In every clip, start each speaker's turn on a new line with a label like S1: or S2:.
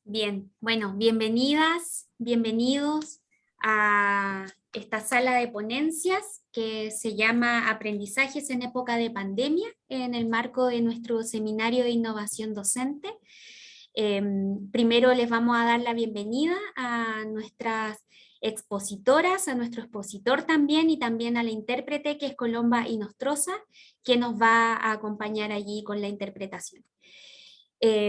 S1: Bien, bueno, bienvenidas, bienvenidos a esta sala de ponencias que se llama Aprendizajes en época de pandemia, en el marco de nuestro seminario de innovación docente. Primero les vamos a dar la bienvenida a nuestras expositoras, a nuestro expositor también y también a la intérprete que es Colomba Inostroza, que nos va a acompañar allí con la interpretación.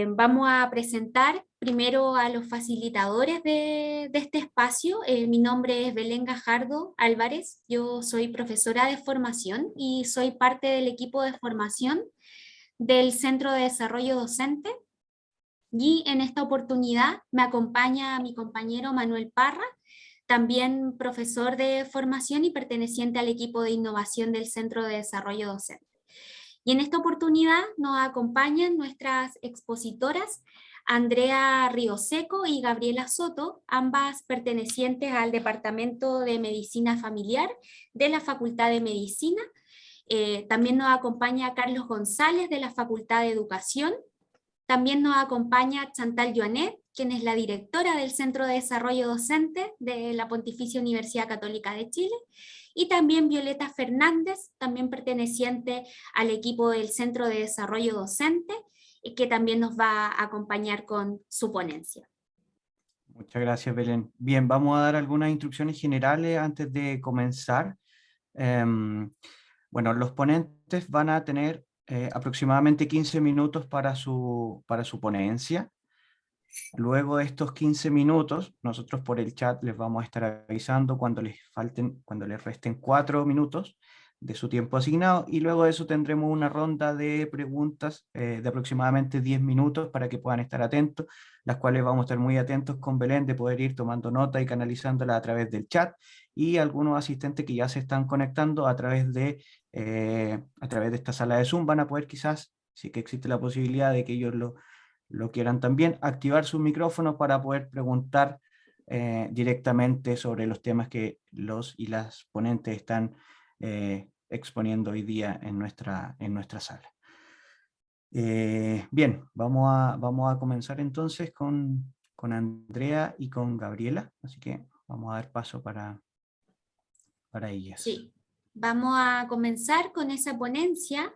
S1: Vamos a presentar primero a los facilitadores de este espacio. Mi nombre es Belén Gajardo Álvarez, yo soy profesora de formación y soy parte del equipo de formación del Centro de Desarrollo Docente. Y en esta oportunidad me acompaña mi compañero Manuel Parra, también profesor de formación y perteneciente al equipo de innovación del Centro de Desarrollo Docente. Y en esta oportunidad nos acompañan nuestras expositoras Andrea Rioseco y Gabriela Soto, ambas pertenecientes al Departamento de Medicina Familiar de la Facultad de Medicina. También nos acompaña Carlos González de la Facultad de Educación. También nos acompaña Chantal Joanet, quien es la directora del Centro de Desarrollo Docente de la Pontificia Universidad Católica de Chile, y también Violeta Fernández, también perteneciente al equipo del Centro de Desarrollo Docente, que también nos va a acompañar con su ponencia.
S2: Muchas gracias, Belén. Bien, vamos a dar algunas instrucciones generales antes de comenzar. Bueno, los ponentes van a tener aproximadamente 15 minutos para su ponencia. Luego de estos 15 minutos, nosotros por el chat les vamos a estar avisando cuando les resten 4 minutos de su tiempo asignado, y luego de eso tendremos una ronda de preguntas de aproximadamente 10 minutos para que puedan estar atentos, las cuales vamos a estar muy atentos con Belén de poder ir tomando nota y canalizándola a través del chat, y algunos asistentes que ya se están conectando a través de esta sala de Zoom van a poder, quizás, sí que existe la posibilidad de que ellos lo quieran también, activar sus micrófonos para poder preguntar directamente sobre los temas que los y las ponentes están exponiendo hoy día en nuestra sala. Bien, vamos a comenzar entonces con Andrea y con Gabriela, así que vamos a dar paso para ellas.
S1: Sí, vamos a comenzar con esa ponencia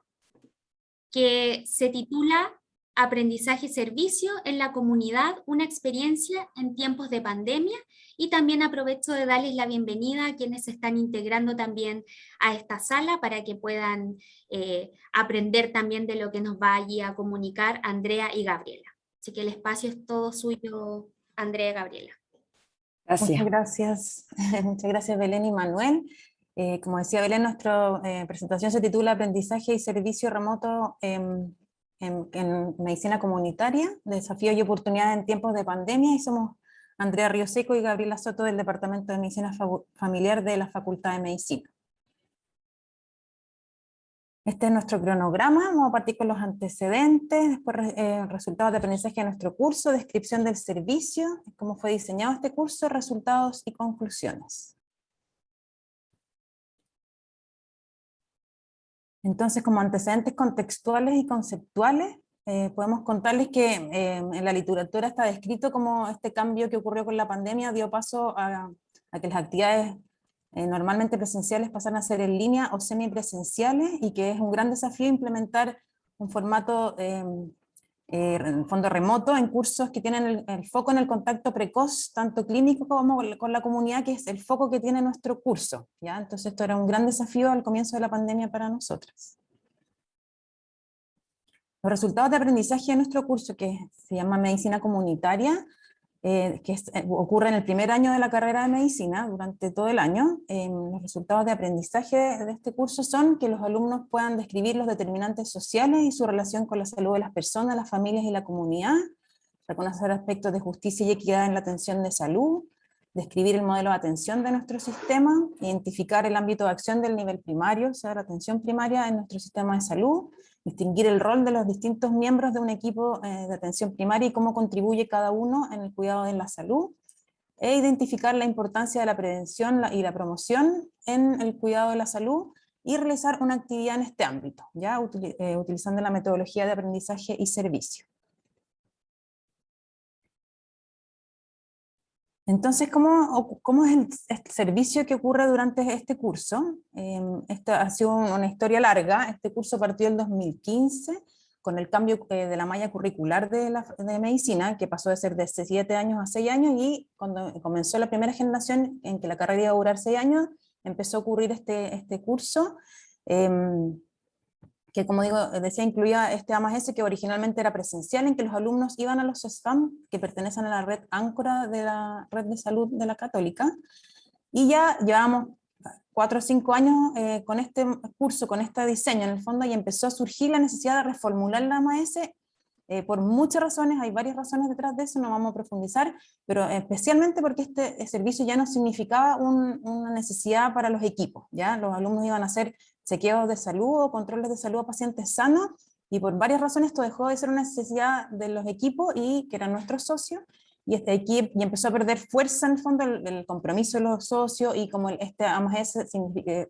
S1: que se titula Aprendizaje y servicio en la comunidad, una experiencia en tiempos de pandemia, y también aprovecho de darles la bienvenida a quienes se están integrando también a esta sala para que puedan aprender también de lo que nos va allí a comunicar Andrea y Gabriela. Así que el espacio es todo suyo, Andrea y Gabriela.
S3: Gracias.
S4: Muchas gracias, muchas gracias Belén y Manuel. Como decía Belén, nuestra presentación se titula Aprendizaje y servicio remoto en medicina comunitaria, desafíos y oportunidades en tiempos de pandemia, y somos Andrea Rioseco y Gabriela Soto del Departamento de Medicina Familiar de la Facultad de Medicina. Este es nuestro cronograma. Vamos a partir con los antecedentes, después resultados de aprendizaje de nuestro curso, descripción del servicio, cómo fue diseñado este curso, resultados y conclusiones. Entonces, como antecedentes contextuales y conceptuales, podemos contarles que en la literatura está descrito cómo este cambio que ocurrió con la pandemia dio paso a que las actividades normalmente presenciales pasan a ser en línea o semipresenciales, y que es un gran desafío implementar un formato en fondo remoto en cursos que tienen el foco en el contacto precoz, tanto clínico como con la comunidad, que es el foco que tiene nuestro curso, ¿ya? Entonces esto era un gran desafío al comienzo de la pandemia para nosotras. Los resultados de aprendizaje de nuestro curso, que se llama Medicina Comunitaria, ocurre en el primer año de la carrera de medicina, durante todo el año. Los resultados de aprendizaje de este curso son que los alumnos puedan describir los determinantes sociales y su relación con la salud de las personas, las familias y la comunidad, reconocer aspectos de justicia y equidad en la atención de salud, describir el modelo de atención de nuestro sistema, identificar el ámbito de acción del nivel primario, o sea, la atención primaria en nuestro sistema de salud, distinguir el rol de los distintos miembros de un equipo de atención primaria y cómo contribuye cada uno en el cuidado de la salud, e identificar la importancia de la prevención y la promoción en el cuidado de la salud, y realizar una actividad en este ámbito, ya utilizando la metodología de aprendizaje y servicio. Entonces, ¿cómo es el servicio que ocurre durante este curso? Esta ha sido una historia larga. Este curso partió en 2015 con el cambio de la malla curricular de medicina, que pasó de ser de 7 años a 6 años, y cuando comenzó la primera generación en que la carrera iba a durar 6 años, empezó a ocurrir este curso, que como decía, incluía este A+S, que originalmente era presencial, en que los alumnos iban a los SFAM, que pertenecen a la red áncora de la red de salud de la Católica, y ya llevamos 4 o 5 años con este curso, con este diseño en el fondo, y empezó a surgir la necesidad de reformular la A+S por muchas razones. Hay varias razones detrás de eso, no vamos a profundizar, pero especialmente porque este servicio ya no significaba una necesidad para los equipos, ¿ya? Los alumnos iban a hacer chequeos de salud o controles de salud a pacientes sanos, y por varias razones esto dejó de ser una necesidad de los equipos, y que eran nuestros socios, y empezó a perder fuerza en el fondo el compromiso de los socios, y como este A+S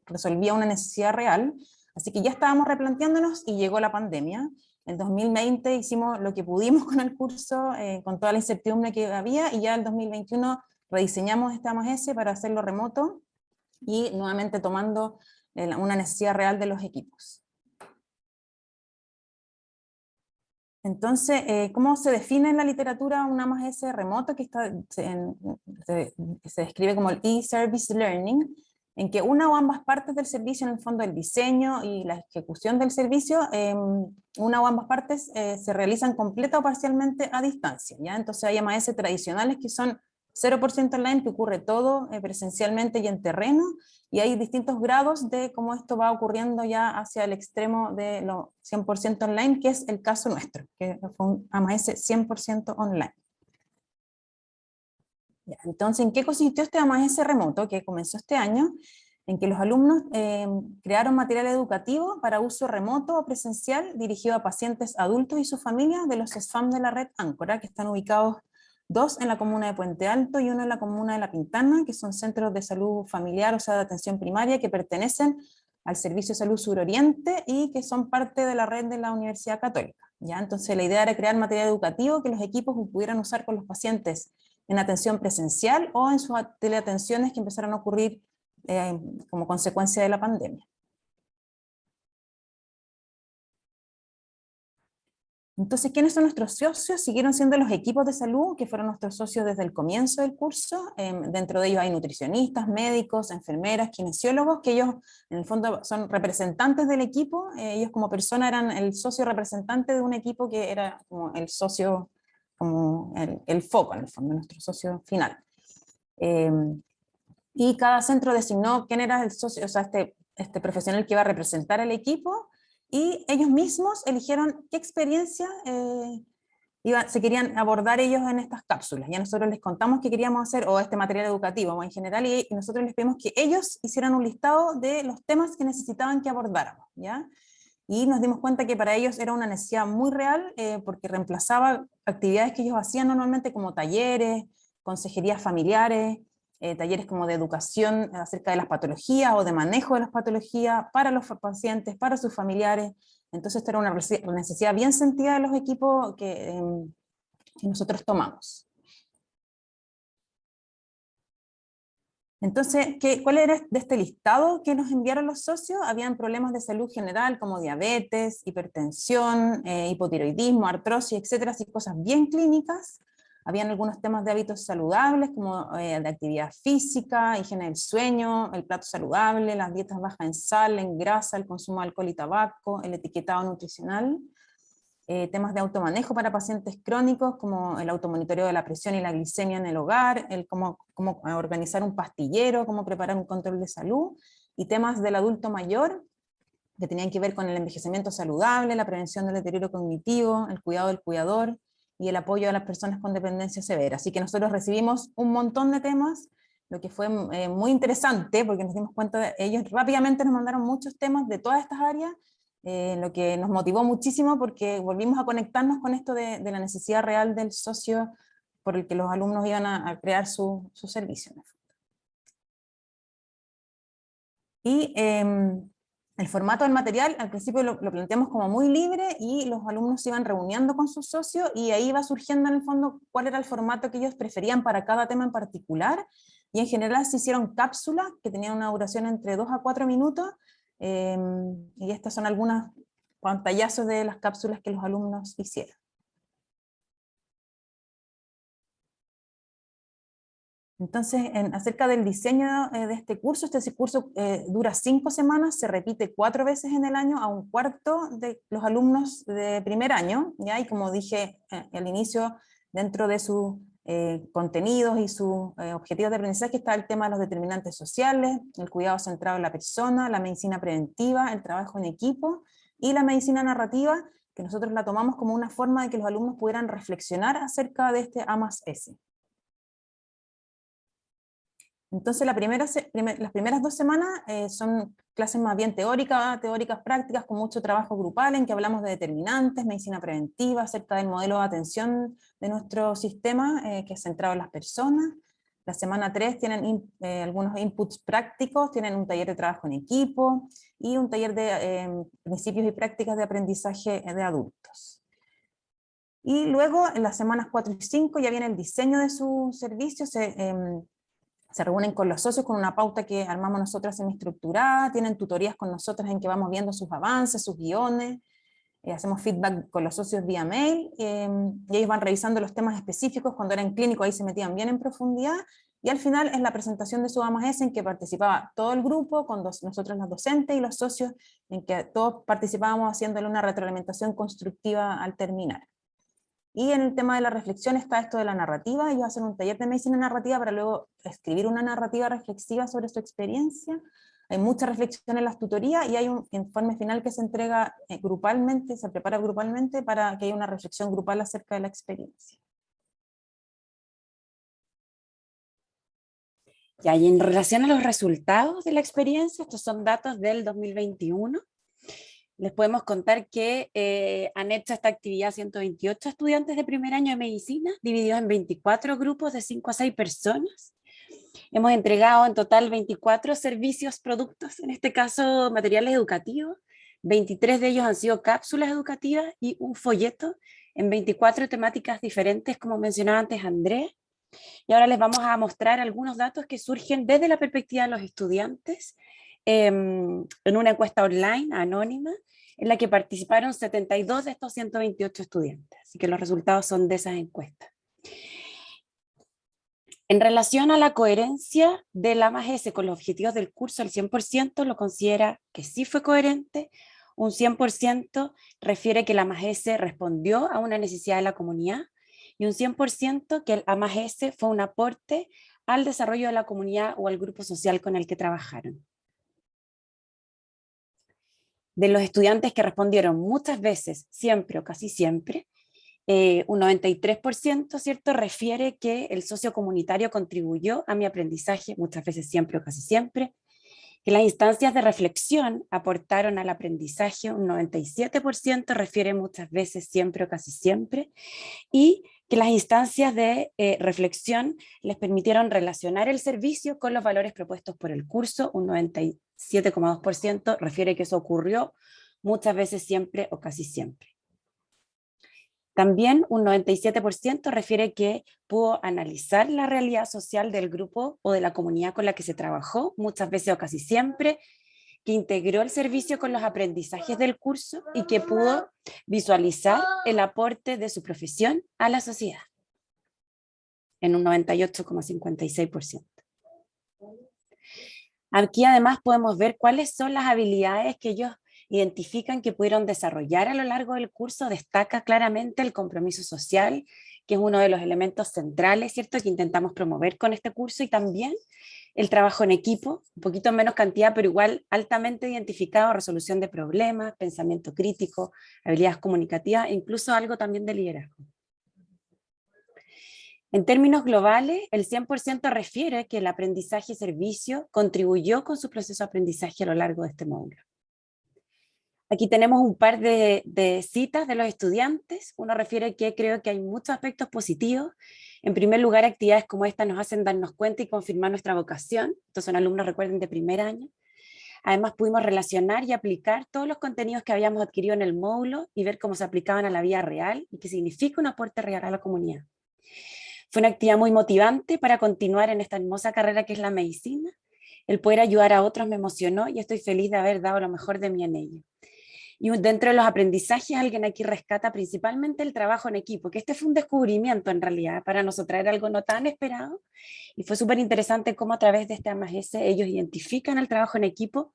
S4: resolvía una necesidad real, así que ya estábamos replanteándonos y llegó la pandemia. En 2020 hicimos lo que pudimos con el curso, con toda la incertidumbre que había, y ya en 2021 rediseñamos este A+S para hacerlo remoto, y nuevamente tomando una necesidad real de los equipos. Entonces, ¿cómo se define en la literatura un A+S remoto? Que se describe como el e-service learning, en que una o ambas partes del servicio, en el fondo el diseño y la ejecución del servicio, una o ambas partes se realizan completa o parcialmente a distancia, ¿ya? Entonces hay A+S tradicionales que son 0% online, que ocurre todo presencialmente y en terreno, y hay distintos grados de cómo esto va ocurriendo ya hacia el extremo de lo 100% online, que es el caso nuestro, que fue un A+S 100% online. Ya, entonces, ¿en qué consistió este A+S remoto que comenzó este año? En que los alumnos crearon material educativo para uso remoto o presencial dirigido a pacientes adultos y sus familias de los SFAM de la red Áncora, que están ubicados 2 en la comuna de Puente Alto y 1 en la comuna de La Pintana, que son centros de salud familiar, o sea, de atención primaria, que pertenecen al Servicio de Salud Suroriente y que son parte de la red de la Universidad Católica, ¿ya? Entonces la idea era crear material educativo que los equipos pudieran usar con los pacientes en atención presencial o en sus teleatenciones que empezaron a ocurrir como consecuencia de la pandemia. Entonces, ¿quiénes son nuestros socios? Siguieron siendo los equipos de salud, que fueron nuestros socios desde el comienzo del curso. Dentro de ellos hay nutricionistas, médicos, enfermeras, kinesiólogos, que ellos en el fondo son representantes del equipo. Ellos como persona eran el socio representante de un equipo que era como el socio, como el foco en el fondo, nuestro socio final. Y cada centro designó quién era el socio, o sea, este profesional que iba a representar al equipo, y ellos mismos eligieron qué experiencia se querían abordar ellos en estas cápsulas. Ya nosotros les contamos qué queríamos hacer, o este material educativo en general, y nosotros les pedimos que ellos hicieran un listado de los temas que necesitaban que abordáramos, ¿ya? Y nos dimos cuenta que para ellos era una necesidad muy real, porque reemplazaba actividades que ellos hacían normalmente, como talleres, consejerías familiares, talleres como de educación acerca de las patologías o de manejo de las patologías para los pacientes, para sus familiares. Entonces esto era una necesidad bien sentida de los equipos que nosotros tomamos. Entonces, ¿cuál era de este listado que nos enviaron los socios? Habían problemas de salud general como diabetes, hipertensión, hipotiroidismo, artrosis, etcétera, así cosas bien clínicas. Habían algunos temas de hábitos saludables como de actividad física, higiene del sueño, el plato saludable, las dietas bajas en sal, en grasa, el consumo de alcohol y tabaco, el etiquetado nutricional. Temas de automanejo para pacientes crónicos, como el automonitoreo de la presión y la glicemia en el hogar, el cómo organizar un pastillero, cómo preparar un control de salud, y temas del adulto mayor, que tenían que ver con el envejecimiento saludable, la prevención del deterioro cognitivo, el cuidado del cuidador, y el apoyo a las personas con dependencia severa. Así que nosotros recibimos un montón de temas, lo que fue muy interesante, porque nos dimos cuenta, ellos rápidamente nos mandaron muchos temas de todas estas áreas, lo que nos motivó muchísimo, porque volvimos a conectarnos con esto de la necesidad real del socio por el que los alumnos iban a crear su servicio. Y El formato del material, al principio lo planteamos como muy libre y los alumnos se iban reuniendo con sus socios y ahí iba surgiendo en el fondo cuál era el formato que ellos preferían para cada tema en particular, y en general se hicieron cápsulas que tenían una duración entre 2 a 4 minutos, y estas son algunos pantallazos de las cápsulas que los alumnos hicieron. Entonces, acerca del diseño de este curso dura 5 semanas, se repite 4 veces en el año a un cuarto de los alumnos de primer año, ¿ya? Y como dije al inicio, dentro de sus contenidos y sus objetivos de aprendizaje está el tema de los determinantes sociales, el cuidado centrado en la persona, la medicina preventiva, el trabajo en equipo y la medicina narrativa, que nosotros la tomamos como una forma de que los alumnos pudieran reflexionar acerca de este A+S. Entonces las primeras 2 semanas son clases más bien teóricas prácticas, con mucho trabajo grupal, en que hablamos de determinantes, medicina preventiva, acerca del modelo de atención de nuestro sistema, que es centrado en las personas. La semana 3 tienen algunos inputs prácticos, tienen un taller de trabajo en equipo, y un taller de principios y prácticas de aprendizaje de adultos. Y luego en las semanas 4 y 5 ya viene el diseño de su servicio. Se reúnen con los socios con una pauta que armamos nosotros semi-estructurada, tienen tutorías con nosotros en que vamos viendo sus avances, sus guiones, hacemos feedback con los socios vía mail, y ellos van revisando los temas específicos. Cuando eran clínicos ahí se metían bien en profundidad, y al final es la presentación de su A+S, en que participaba todo el grupo, con nosotros los docentes y los socios, en que todos participábamos haciéndole una retroalimentación constructiva al terminar. Y en el tema de la reflexión está esto de la narrativa. Ellos hacen un taller de medicina narrativa para luego escribir una narrativa reflexiva sobre su experiencia. Hay mucha reflexión en las tutorías y hay un informe final que se entrega grupalmente, se prepara grupalmente para que haya una reflexión grupal acerca de la experiencia.
S3: Ya, y en relación a los resultados de la experiencia, estos son datos del 2021. Les podemos contar que han hecho esta actividad 128 estudiantes de primer año de medicina, divididos en 24 grupos de 5 a 6 personas. Hemos entregado en total 24 servicios, productos, en este caso materiales educativos. 23 de ellos han sido cápsulas educativas y un folleto en 24 temáticas diferentes, como mencionaba antes Andrés. Y ahora les vamos a mostrar algunos datos que surgen desde la perspectiva de los estudiantes, en una encuesta online anónima, en la que participaron 72 de estos 128 estudiantes. Así que los resultados son de esas encuestas. En relación a la coherencia del A+S con los objetivos del curso, el 100% lo considera que sí fue coherente, un 100% refiere que el A+S respondió a una necesidad de la comunidad, y un 100% que el A+S fue un aporte al desarrollo de la comunidad o al grupo social con el que trabajaron. De los estudiantes que respondieron muchas veces, siempre o casi siempre, un 93%, ¿cierto?, refiere que el socio comunitario contribuyó a mi aprendizaje, muchas veces, siempre o casi siempre, que las instancias de reflexión aportaron al aprendizaje, un 97% refiere muchas veces, siempre o casi siempre, y que las instancias de reflexión les permitieron relacionar el servicio con los valores propuestos por el curso, un 97,2% refiere que eso ocurrió muchas veces, siempre o casi siempre. También un 97% refiere que pudo analizar la realidad social del grupo o de la comunidad con la que se trabajó, muchas veces o casi siempre, que integró el servicio con los aprendizajes del curso y que pudo visualizar el aporte de su profesión a la sociedad, en un 98,56%. Aquí además podemos ver cuáles son las habilidades que ellos identifican que pudieron desarrollar a lo largo del curso. Destaca claramente el compromiso social, que es uno de los elementos centrales, ¿cierto?, que intentamos promover con este curso, y también el trabajo en equipo, un poquito menos cantidad, pero igual altamente identificado: resolución de problemas, pensamiento crítico, habilidades comunicativas e incluso algo también de liderazgo. En términos globales, el 100% refiere que el aprendizaje y servicio contribuyó con su proceso de aprendizaje a lo largo de este módulo. Aquí tenemos un par de citas de los estudiantes. Uno refiere que creo que hay muchos aspectos positivos. En primer lugar, actividades como esta nos hacen darnos cuenta y confirmar nuestra vocación. Estos son alumnos, recuerden, de primer año. Además pudimos relacionar y aplicar todos los contenidos que habíamos adquirido en el módulo y ver cómo se aplicaban a la vida real y qué significa un aporte real a la comunidad. Fue una actividad muy motivante para continuar en esta hermosa carrera que es la medicina. El poder ayudar a otros me emocionó y estoy feliz de haber dado lo mejor de mí en ello. Y dentro de los aprendizajes, alguien aquí rescata principalmente el trabajo en equipo, que este fue un descubrimiento en realidad para nosotros, era algo no tan esperado, y fue súper interesante cómo a través de este A+S ellos identifican el trabajo en equipo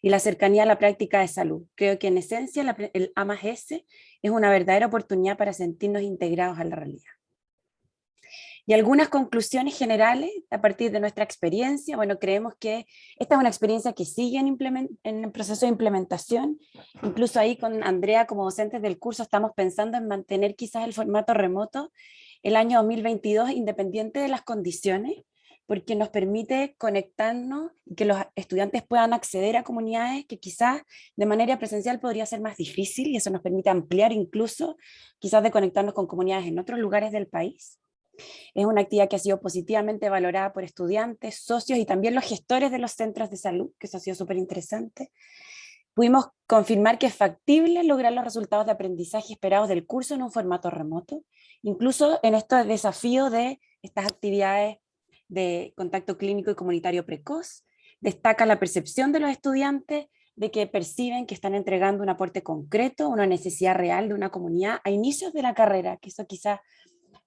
S3: y la cercanía a la práctica de salud. Creo que en esencia el A+S es una verdadera oportunidad para sentirnos integrados a la realidad. Y algunas conclusiones generales a partir de nuestra experiencia. Bueno, creemos que esta es una experiencia que sigue en el proceso de implementación. Incluso ahí con Andrea como docentes del curso estamos pensando en mantener quizás el formato remoto el año 2022 independiente de las condiciones, porque nos permite conectarnos y que los estudiantes puedan acceder a comunidades que quizás de manera presencial podría ser más difícil, y eso nos permite ampliar incluso quizás de conectarnos con comunidades en otros lugares del país. Es una actividad que ha sido positivamente valorada por estudiantes, socios y también los gestores de los centros de salud, que eso ha sido súper interesante. Pudimos confirmar que es factible lograr los resultados de aprendizaje esperados del curso en un formato remoto, incluso en este desafío de estas actividades de contacto clínico y comunitario precoz. Destaca la percepción de los estudiantes de que perciben que están entregando un aporte concreto, una necesidad real de una comunidad a inicios de la carrera, que eso quizás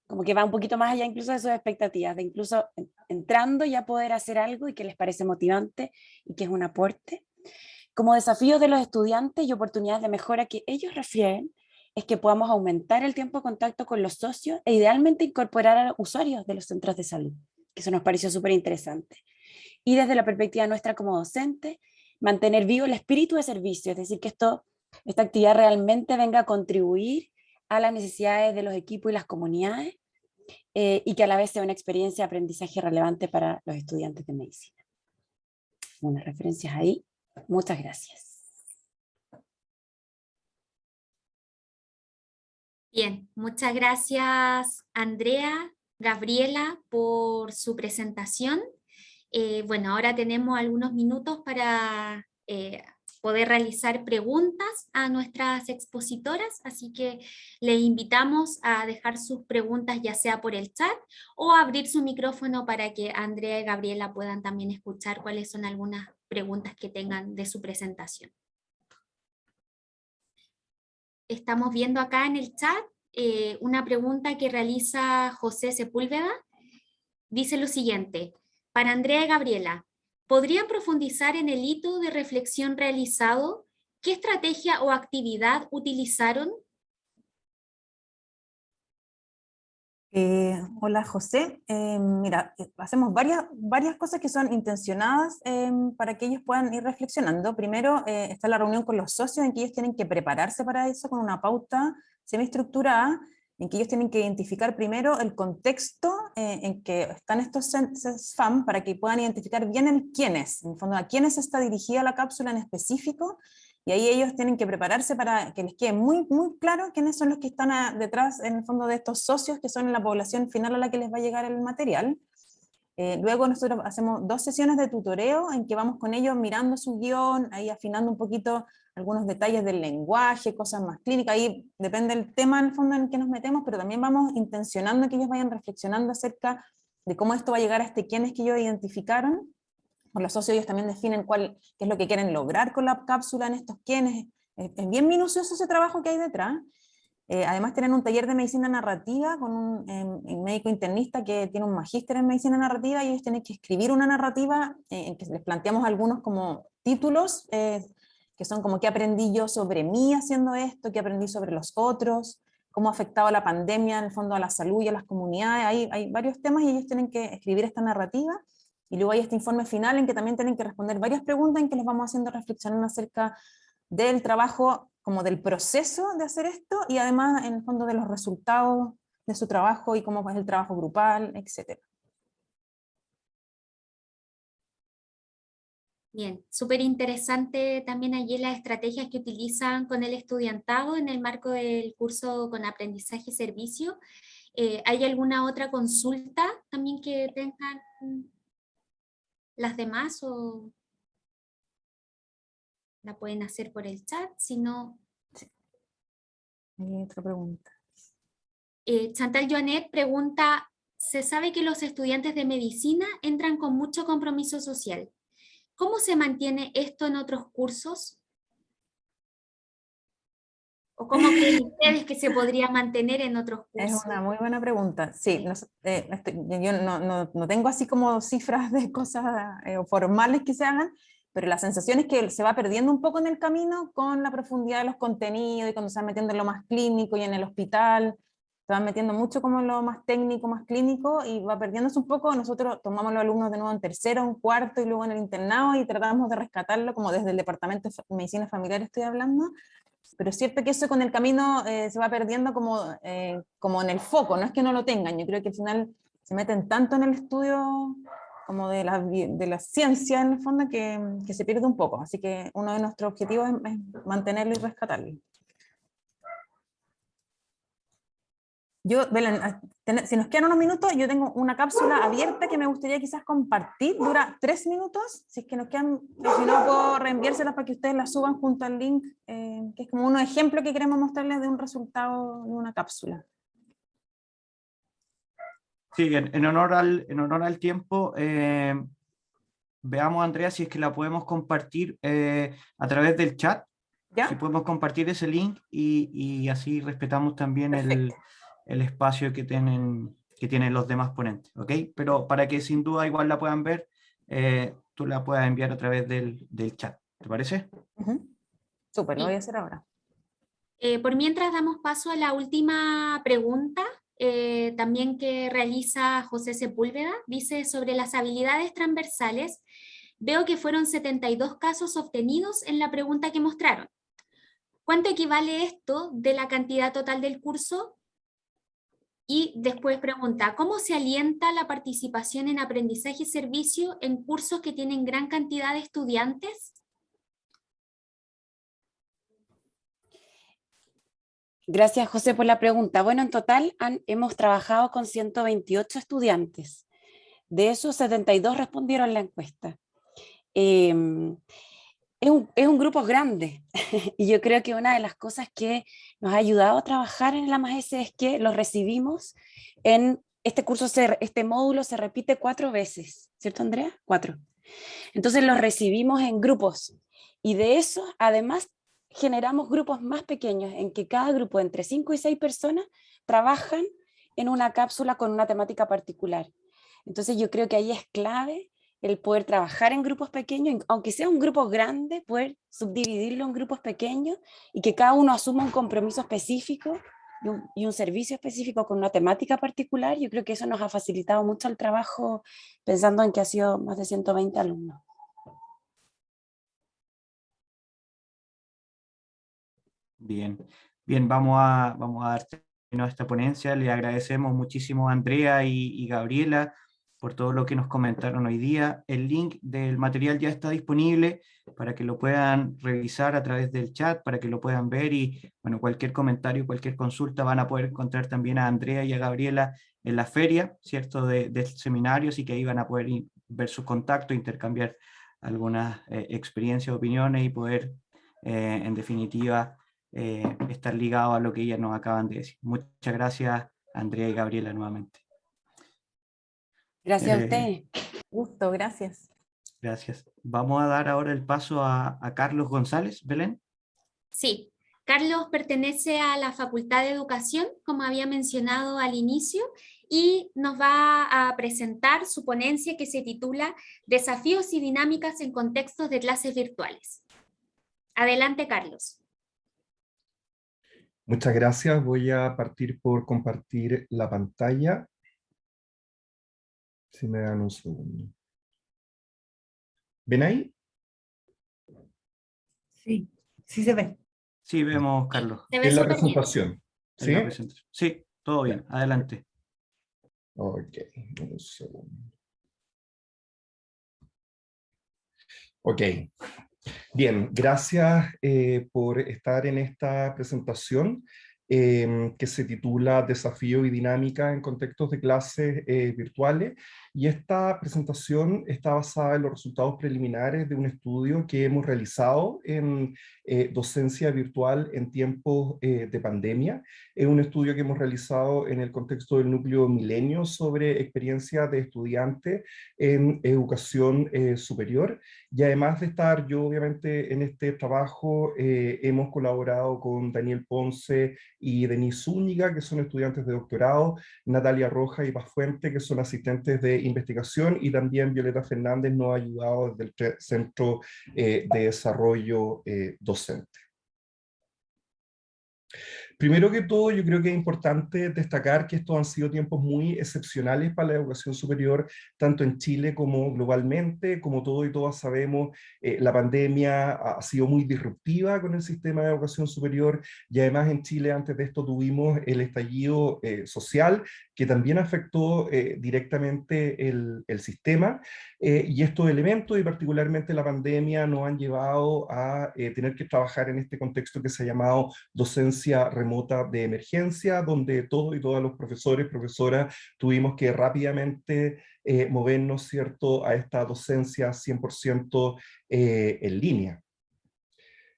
S3: como que va un poquito más allá incluso de sus expectativas, de incluso entrando ya poder hacer algo y que les parece motivante y que es un aporte. Como desafíos de los estudiantes y oportunidades de mejora que ellos refieren, es que podamos aumentar el tiempo de contacto con los socios e idealmente incorporar a los usuarios de los centros de salud, que eso nos pareció súper interesante. Y desde la perspectiva nuestra como docente, mantener vivo el espíritu de servicio, es decir, que esta actividad realmente venga a contribuir a las necesidades de los equipos y las comunidades, y que a la vez sea una experiencia de aprendizaje relevante para los estudiantes de medicina. Unas referencias ahí. Muchas gracias.
S1: Bien, muchas gracias Andrea, Gabriela, por su presentación. Bueno, ahora tenemos algunos minutos para poder realizar preguntas a nuestras expositoras, así que les invitamos a dejar sus preguntas ya sea por el chat o abrir su micrófono para que Andrea y Gabriela puedan también escuchar cuáles son algunas preguntas que tengan de su presentación. Estamos viendo acá en el chat una pregunta que realiza José Sepúlveda. Dice lo siguiente: para Andrea y Gabriela, ¿podrían profundizar en el hito de reflexión realizado? ¿Qué estrategia o actividad utilizaron?
S4: Hola José, mira, hacemos varias cosas que son intencionadas para que ellos puedan ir reflexionando. Primero está la reunión con los socios en que ellos tienen que prepararse para eso con una pauta semiestructurada, en que ellos tienen que identificar primero el contexto en que están estos SFAM para que puedan identificar bien el quién es, en el fondo a quiénes está dirigida la cápsula en específico. Y ahí ellos tienen que prepararse para que les quede muy claro quiénes son los que están detrás, en el fondo, de estos socios, que son la población final a la que les va a llegar el material. Luego nosotros hacemos 2 sesiones de tutoreo en que vamos con ellos mirando su guión, ahí afinando un poquito algunos detalles del lenguaje, cosas más clínicas, ahí depende del tema en el fondo en el que nos metemos, pero también vamos intencionando que ellos vayan reflexionando acerca de cómo esto va a llegar a quiénes que ellos identificaron. Por los socios ellos también definen qué es lo que quieren lograr con la cápsula en estos quiénes. Es bien minucioso ese trabajo que hay detrás. Además tienen un taller de medicina narrativa con un médico internista que tiene un magíster en medicina narrativa, y ellos tienen que escribir una narrativa en que les planteamos algunos como títulos, que son como qué aprendí yo sobre mí haciendo esto, qué aprendí sobre los otros, cómo ha afectado la pandemia en el fondo a la salud y a las comunidades. Hay varios temas y ellos tienen que escribir esta narrativa. Y luego hay este informe final en que también tienen que responder varias preguntas en que les vamos haciendo reflexionar acerca del trabajo, como del proceso de hacer esto, y además en el fondo de los resultados de su trabajo y cómo es el trabajo grupal, etc.
S1: Bien, súper interesante también allí las estrategias que utilizan con el estudiantado en el marco del curso con aprendizaje y servicio. ¿Hay alguna otra consulta también que tengan las demás? la pueden hacer por el chat, si no...
S4: Hay otra pregunta.
S1: Chantal Joanet pregunta, ¿se sabe que los estudiantes de medicina entran con mucho compromiso social? ¿Cómo se mantiene esto en otros cursos? ¿O cómo creen ustedes que se podría mantener en otros
S4: Es
S1: cursos?
S4: una muy buena pregunta. Sí, yo no tengo así como cifras de cosas formales que se hagan, pero la sensación es que se va perdiendo un poco en el camino con la profundidad de los contenidos y cuando se va metiendo en lo más clínico y en el hospital, se va metiendo mucho como en lo más técnico, más clínico y va perdiéndose un poco. Nosotros tomamos los alumnos de nuevo en tercero, en cuarto y luego en el internado y tratamos de rescatarlo como desde el departamento de medicina familiar estoy hablando. Pero es cierto que eso con el camino se va perdiendo como en el foco, no es que no lo tengan, yo creo que al final se meten tanto en el estudio como de la ciencia en el fondo que se pierde un poco, así que uno de nuestros objetivos es mantenerlo y rescatarlo. Belén, si nos quedan unos minutos, yo tengo una cápsula abierta que me gustaría quizás compartir, dura 3 minutos, si es que nos quedan, si no puedo reenviárselas para que ustedes la suban junto al link, que es como un ejemplo que queremos mostrarles de un resultado de una cápsula.
S2: Sí, en honor al tiempo, veamos, Andrea, si es que la podemos compartir a través del chat.
S4: ¿Ya?
S2: Si podemos compartir ese link y así respetamos también el espacio que tienen los demás ponentes, ¿ok? Pero para que sin duda igual la puedan ver, tú la puedas enviar a través del chat, ¿te parece?
S4: Súper,
S1: Sí.
S4: lo voy a hacer ahora.
S1: Por mientras damos paso a la última pregunta, también que realiza José Sepúlveda, dice sobre las habilidades transversales, veo que fueron 72 casos obtenidos en la pregunta que mostraron. ¿Cuánto equivale esto de la cantidad total del curso? Y después pregunta, ¿cómo se alienta la participación en aprendizaje y servicio en cursos que tienen gran cantidad de estudiantes?
S3: Gracias, José, por la pregunta. Bueno, en total hemos trabajado con 128 estudiantes. De esos, 72 respondieron la encuesta. Es un grupo grande y yo creo que una de las cosas que nos ha ayudado a trabajar en la MAES es que los recibimos en este curso, este módulo se repite 4 veces, ¿cierto, Andrea? 4. Entonces los recibimos en grupos y de eso además generamos grupos más pequeños en que cada grupo entre 5 y 6 personas trabajan en una cápsula con una temática particular. Entonces yo creo que ahí es clave el poder trabajar en grupos pequeños, aunque sea un grupo grande, poder subdividirlo en grupos pequeños y que cada uno asuma un compromiso específico y un servicio específico con una temática particular. Yo creo que eso nos ha facilitado mucho el trabajo, pensando en que ha sido más de 120 alumnos.
S2: Bien, vamos a dar término a esta ponencia. Le agradecemos muchísimo a Andrea y Gabriela por todo lo que nos comentaron hoy día. El link del material ya está disponible para que lo puedan revisar a través del chat, para que lo puedan ver y bueno, cualquier comentario, cualquier consulta van a poder encontrar también a Andrea y a Gabriela en la feria, ¿cierto? Del seminario, así que ahí van a poder ver sus contactos, intercambiar algunas experiencias, opiniones y poder, en definitiva, estar ligado a lo que ellas nos acaban de decir. Muchas gracias, Andrea y Gabriela, nuevamente.
S3: Gracias a usted.
S4: Gusto, gracias.
S2: Gracias. Vamos a dar ahora el paso a Carlos González, Belén.
S1: Sí, Carlos pertenece a la Facultad de Educación, como había mencionado al inicio, y nos va a presentar su ponencia que se titula Desafíos y dinámicas en contextos de clases virtuales. Adelante, Carlos.
S5: Muchas gracias. Voy a partir por compartir la pantalla. Si me dan un segundo. ¿Ven ahí?
S6: Sí, sí se ve.
S2: Sí, vemos, Carlos.
S1: Se ve
S5: En la
S1: súper bien.
S5: presentación. ¿Sí?
S2: En la presentación. Sí, todo bien. Adelante.
S5: Ok, un segundo. Ok. Bien, gracias por estar en esta presentación que se titula Desafío y dinámica en contextos de clases virtuales. Y esta presentación está basada en los resultados preliminares de un estudio que hemos realizado en docencia virtual en tiempos de pandemia. Es un estudio que hemos realizado en el contexto del núcleo Milenio sobre experiencia de estudiantes en educación superior. Y además de estar yo obviamente en este trabajo, hemos colaborado con Daniel Ponce y Denise Zúñiga, que son estudiantes de doctorado, Natalia Roja y Paz Fuente, que son asistentes de investigación, y también Violeta Fernández nos ha ayudado desde el Centro de Desarrollo Docente. Primero que todo, yo creo que es importante destacar que estos han sido tiempos muy excepcionales para la educación superior, tanto en Chile como globalmente. Como todos y todas sabemos, la pandemia ha sido muy disruptiva con el sistema de educación superior, y además en Chile antes de esto tuvimos el estallido social, que también afectó directamente el sistema, y estos elementos, y particularmente la pandemia, nos han llevado a tener que trabajar en este contexto que se ha llamado docencia remota de emergencia, donde todos y todas los profesores, profesoras, tuvimos que rápidamente movernos, ¿cierto?, a esta docencia 100% en línea.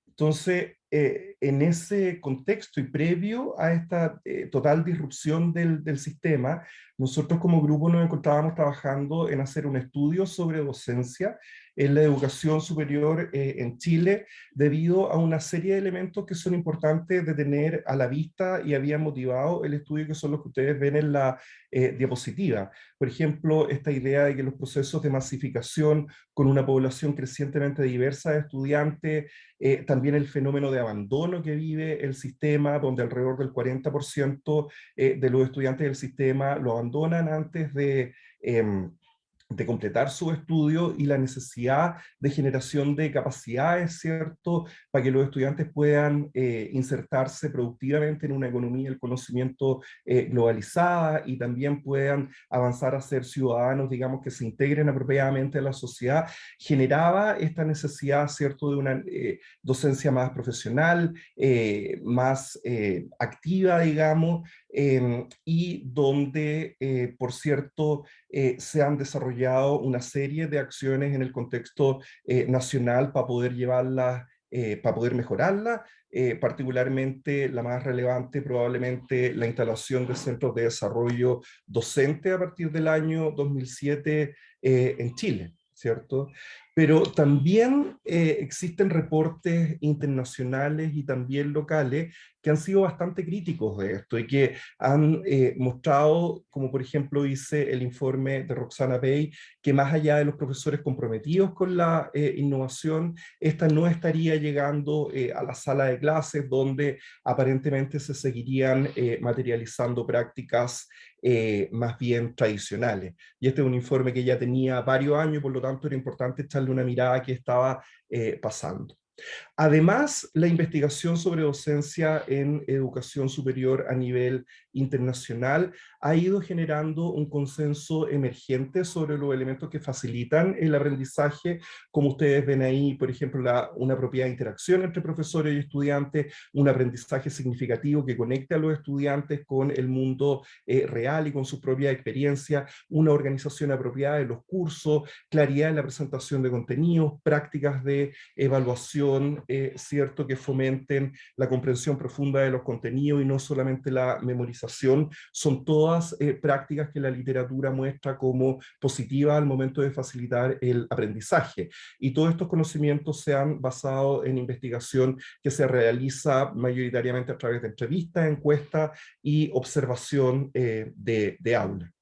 S5: Entonces, en ese contexto y previo a esta total disrupción del sistema, nosotros como grupo nos encontrábamos trabajando en hacer un estudio sobre docencia en la educación superior en Chile, debido a una serie de elementos que son importantes de tener a la vista y habían motivado el estudio, que son los que ustedes ven en la diapositiva. Por ejemplo, esta idea de que los procesos de masificación con una población crecientemente diversa de estudiantes, también el fenómeno de abandono que vive el sistema, donde alrededor del 40% de los estudiantes del sistema lo abandonan antes de completar su estudio, y la necesidad de generación de capacidades, ¿cierto?, para que los estudiantes puedan insertarse productivamente en una economía del conocimiento globalizada, y también puedan avanzar a ser ciudadanos, digamos, que se integren apropiadamente a la sociedad, generaba esta necesidad, ¿cierto?, de una docencia más profesional, más activa, digamos, y donde, por cierto, se han desarrollado una serie de acciones en el contexto nacional para poder llevarlas, para poder mejorarla, particularmente la más relevante probablemente la instalación de centros de desarrollo docente a partir del año 2007 en Chile, ¿cierto? Pero también existen reportes internacionales y también locales que han sido bastante críticos de esto, y que han mostrado, como por ejemplo dice el informe de Roxana Pei, que más allá de los profesores comprometidos con la innovación, esta no estaría llegando a la sala de clases, donde aparentemente se seguirían materializando prácticas más bien tradicionales. Y este es un informe que ya tenía varios años, por lo tanto era importante echarle una mirada a qué estaba pasando. Además, la investigación sobre docencia en educación superior a nivel internacional ha ido generando un consenso emergente sobre los elementos que facilitan el aprendizaje, como ustedes ven ahí, por ejemplo, una apropiada interacción entre profesores y estudiantes, un aprendizaje significativo que conecte a los estudiantes con el mundo real y con su propia experiencia, una organización apropiada de los cursos, claridad en la presentación de contenidos, prácticas de evaluación, cierto, que fomenten la comprensión profunda de los contenidos y no solamente la memorización. Son todas prácticas que la literatura muestra como positivas al momento de facilitar el aprendizaje. Y todos estos conocimientos se han basado en investigación que se realiza mayoritariamente a través de entrevistas, encuestas y observación de aula.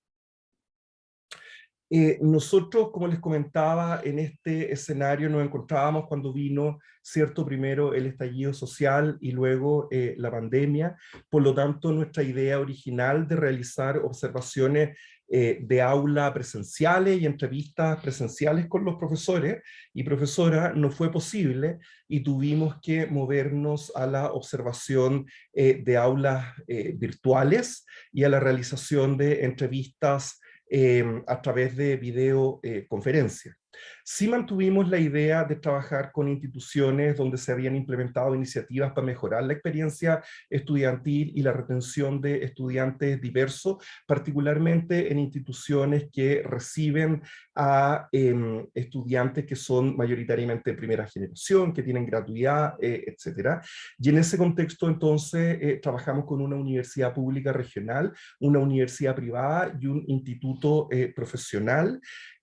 S5: Nosotros, como les comentaba, en este escenario nos encontrábamos cuando vino, cierto, primero el estallido social y luego la pandemia. Por lo tanto, nuestra idea original de realizar observaciones de aula presenciales y entrevistas presenciales con los profesores y profesoras no fue posible, y tuvimos que movernos a la observación de aulas virtuales y a la realización de entrevistas a través de videoconferencias. Sí mantuvimos la idea de trabajar con instituciones donde se habían implementado iniciativas para mejorar la experiencia estudiantil y la retención de estudiantes diversos, particularmente en instituciones que reciben a estudiantes que son mayoritariamente de primera generación, que tienen gratuidad, etc. Y en ese contexto entonces trabajamos con una universidad pública regional, una universidad privada y un instituto profesional,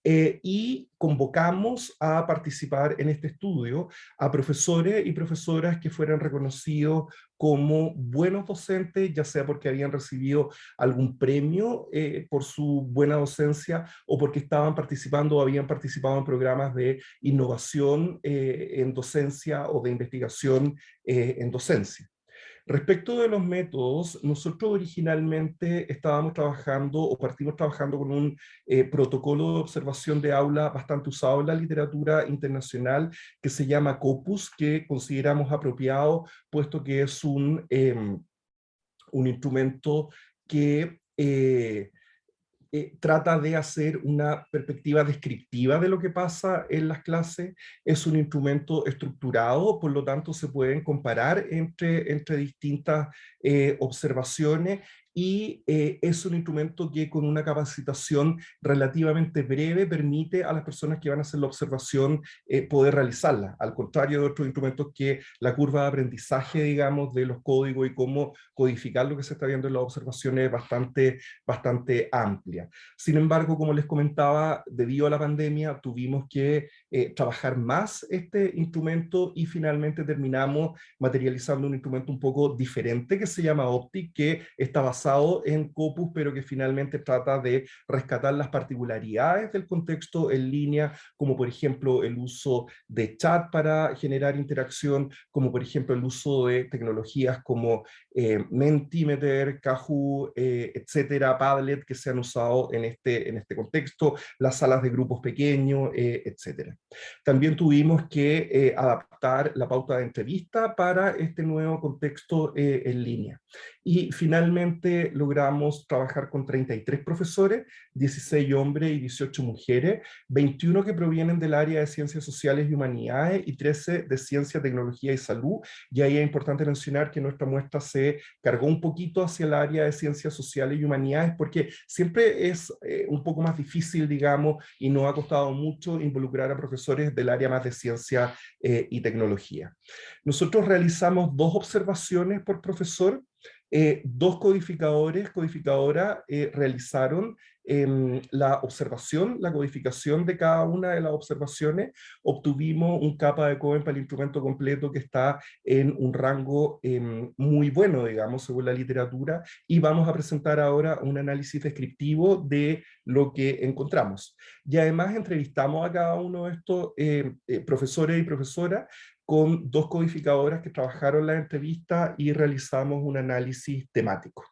S5: y convocamos a participar en este estudio a profesores y profesoras que fueran reconocidos como buenos docentes, ya sea porque habían recibido algún premio por su buena docencia o porque estaban participando o habían participado en programas de innovación en docencia o de investigación en docencia. Respecto de los métodos, nosotros originalmente estábamos trabajando o partimos trabajando con un protocolo de observación de aula bastante usado en la literatura internacional que se llama Scopus, que consideramos apropiado, puesto que es un instrumento que trata de hacer una perspectiva descriptiva de lo que pasa en las clases, es un instrumento estructurado, por lo tanto se pueden comparar entre distintas observaciones, y es un instrumento que con una capacitación relativamente breve permite a las personas que van a hacer la observación poder realizarla, al contrario de otros instrumentos que la curva de aprendizaje, digamos, de los códigos y cómo codificar lo que se está viendo en las observaciones es bastante amplia. Sin embargo, como les comentaba, debido a la pandemia tuvimos que trabajar más este instrumento y finalmente terminamos materializando un instrumento un poco diferente que se llama Optic, que está basado en Scopus, pero que finalmente trata de rescatar las particularidades del contexto en línea, como por ejemplo el uso de chat para generar interacción, como por ejemplo el uso de tecnologías como Mentimeter, Kahoot, etcétera, Padlet, que se han usado en este contexto, las salas de grupos pequeños, etcétera. También tuvimos que adaptar la pauta de entrevista para este nuevo contexto en línea. Y finalmente logramos trabajar con 33 profesores, 16 hombres y 18 mujeres, 21 que provienen del área de Ciencias Sociales y Humanidades y 13 de Ciencia, Tecnología y Salud. Y ahí es importante mencionar que nuestra muestra se cargó un poquito hacia el área de Ciencias Sociales y Humanidades porque siempre es un poco más difícil, digamos, y nos ha costado mucho involucrar a profesores del área más de Ciencia y Tecnología. Nosotros realizamos 2 observaciones por profesor. 2 codificadoras realizaron la observación, la codificación de cada una de las observaciones. Obtuvimos un capa de Cohen para el instrumento completo que está en un rango muy bueno, digamos, según la literatura, y vamos a presentar ahora un análisis descriptivo de lo que encontramos. Y además entrevistamos a cada uno de estos profesores y profesoras con 2 codificadoras que trabajaron la entrevista y realizamos un análisis temático.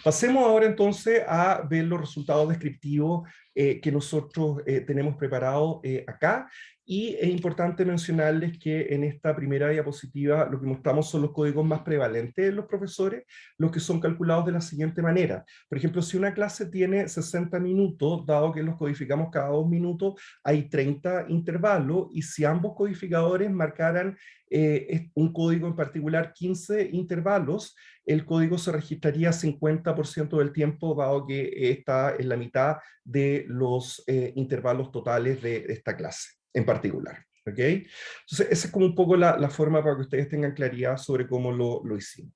S5: Pasemos ahora entonces a ver los resultados descriptivos que nosotros tenemos preparados acá. Y es importante mencionarles que en esta primera diapositiva lo que mostramos son los códigos más prevalentes de los profesores, los que son calculados de la siguiente manera. Por ejemplo, si una clase tiene 60 minutos, dado que los codificamos cada 2 minutos, hay 30 intervalos, y si ambos codificadores marcaran un código en particular 15 intervalos, el código se registraría 50% del tiempo, dado que está en la mitad de los intervalos totales de esta clase en particular. ¿Okay? Entonces, esa es como un poco la forma para que ustedes tengan claridad sobre cómo lo hicimos.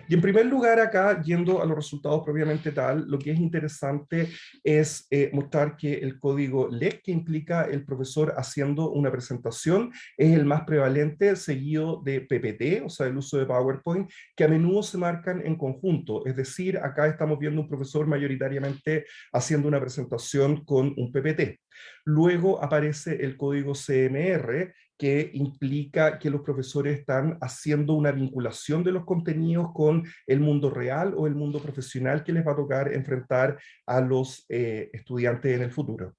S5: Y en primer lugar, acá, yendo a los resultados propiamente tal, lo que es interesante es mostrar que el código LEC, que implica el profesor haciendo una presentación, es el más prevalente, seguido de PPT, o sea, el uso de PowerPoint, que a menudo se marcan en conjunto. Es decir, acá estamos viendo un profesor mayoritariamente haciendo una presentación con un PPT. Luego aparece el código CMR, que implica que los profesores están haciendo una vinculación de los contenidos con el mundo real o el mundo profesional que les va a tocar enfrentar a los estudiantes en el futuro.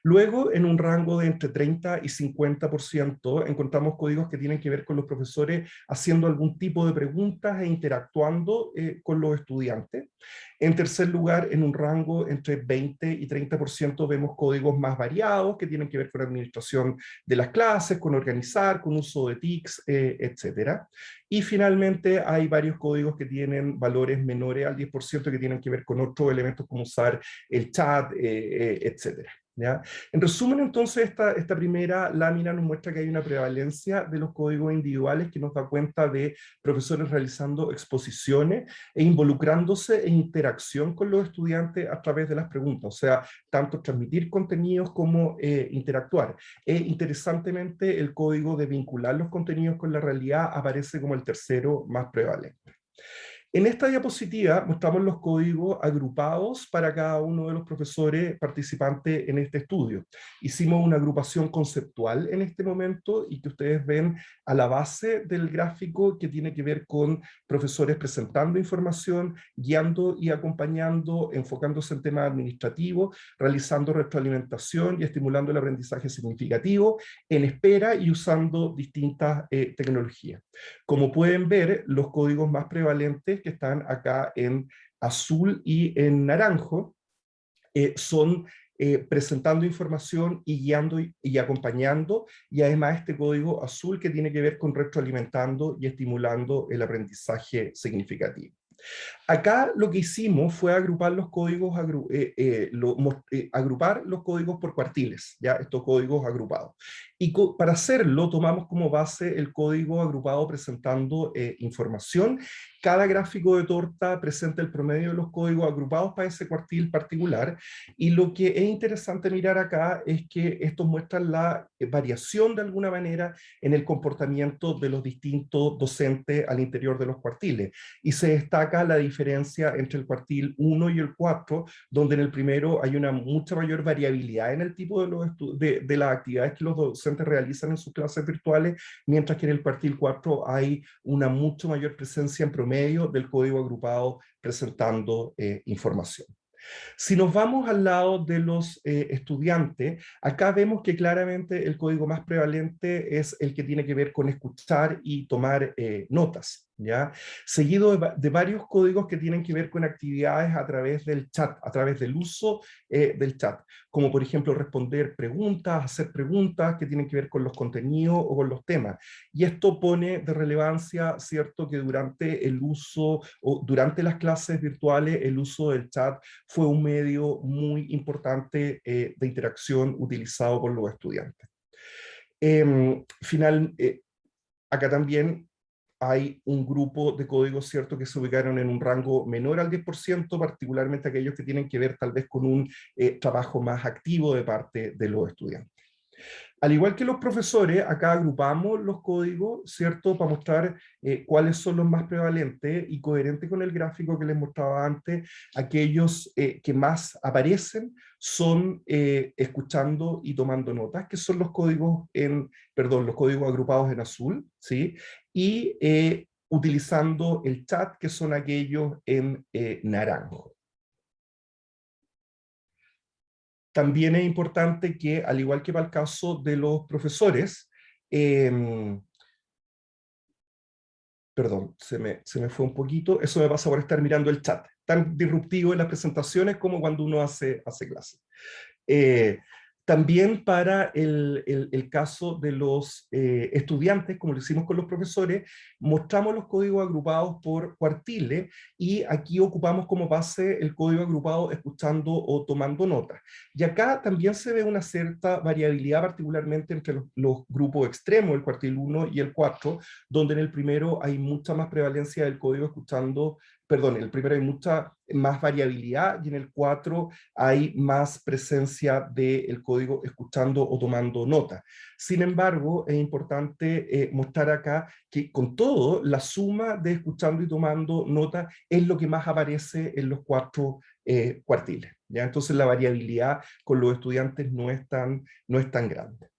S5: Luego, en un rango de entre 30 y 50%, encontramos códigos que tienen que ver con los profesores haciendo algún tipo de preguntas e interactuando con los estudiantes. En tercer lugar, en un rango entre 20 y 30% vemos códigos más variados que tienen que ver con administración de las clases, con organizar, con uso de TICs, etc. Y finalmente hay varios códigos que tienen valores menores al 10% que tienen que ver con otros elementos como usar el chat, etc. ¿Ya? En resumen, entonces, esta primera lámina nos muestra que hay una prevalencia de los códigos individuales que nos da cuenta de profesores realizando exposiciones e involucrándose en interacción con los estudiantes a través de las preguntas, o sea, tanto transmitir contenidos como interactuar. Interesantemente, el código de vincular los contenidos con la realidad aparece como el tercero más prevalente. En esta diapositiva mostramos los códigos agrupados para cada uno de los profesores participantes en este estudio. Hicimos una agrupación conceptual en este momento y que ustedes ven a la base del gráfico que tiene que ver con profesores presentando información, guiando y acompañando, enfocándose en temas administrativos, realizando retroalimentación y estimulando el aprendizaje significativo, en espera y usando distintas tecnologías. Como pueden ver, los códigos más prevalentes que están acá en azul y en naranjo son presentando información y guiando y acompañando, y además este código azul que tiene que ver con retroalimentando y estimulando el aprendizaje significativo. Acá lo que hicimos fue agrupar los códigos, agrupar los códigos por cuartiles, ya estos códigos agrupados. Y para hacerlo tomamos como base el código agrupado presentando información. Cada gráfico de torta presenta el promedio de los códigos agrupados para ese cuartil particular, y lo que es interesante mirar acá es que estos muestran la variación de alguna manera en el comportamiento de los distintos docentes al interior de los cuartiles, y se destaca la diferencia entre el cuartil 1 y el 4, donde en el primero hay una mucha mayor variabilidad en el tipo de las actividades que los docentes realizan en sus clases virtuales, mientras que en el cuartil 4 hay una mucho mayor presencia en promedio del código agrupado presentando información. Si nos vamos al lado de los estudiantes, acá vemos que claramente el código más prevalente es el que tiene que ver con escuchar y tomar notas, ¿ya? Seguido de varios códigos que tienen que ver con actividades a través del chat, a través del uso del chat, como por ejemplo responder preguntas, hacer preguntas que tienen que ver con los contenidos o con los temas. Y esto pone de relevancia, ¿cierto?, que durante el uso o durante las clases virtuales el uso del chat fue un medio muy importante de interacción utilizado por los estudiantes. Acá también hay un grupo de códigos, ¿cierto?, que se ubicaron en un rango menor al 10%, particularmente aquellos que tienen que ver tal vez con un trabajo más activo de parte de los estudiantes. Al igual que los profesores, acá agrupamos los códigos, ¿cierto?, para mostrar cuáles son los más prevalentes, y coherente con el gráfico que les mostraba antes, aquellos que más aparecen son escuchando y tomando notas, que son los códigos los códigos agrupados en azul, ¿sí? Y utilizando el chat, que son aquellos en naranjo. También es importante que, al igual que para el caso de los profesores, perdón, se me fue un poquito, eso me pasa por estar mirando el chat, tan disruptivo en las presentaciones como cuando uno hace clase. También para el caso de los estudiantes, como lo hicimos con los profesores, mostramos los códigos agrupados por cuartiles, y aquí ocupamos como base el código agrupado escuchando o tomando notas. Y acá también se ve una cierta variabilidad, particularmente entre los grupos extremos, el cuartil 1 y el 4, donde en el primero hay mucha más prevalencia del código escuchando, perdón, en el primero hay mucha más variabilidad, y en el 4 hay más presencia del código escuchando o tomando nota. Sin embargo, es importante mostrar acá que con todo, la suma de escuchando y tomando nota es lo que más aparece en los 4 cuartiles, ¿ya? Entonces la variabilidad con los estudiantes no es tan grande.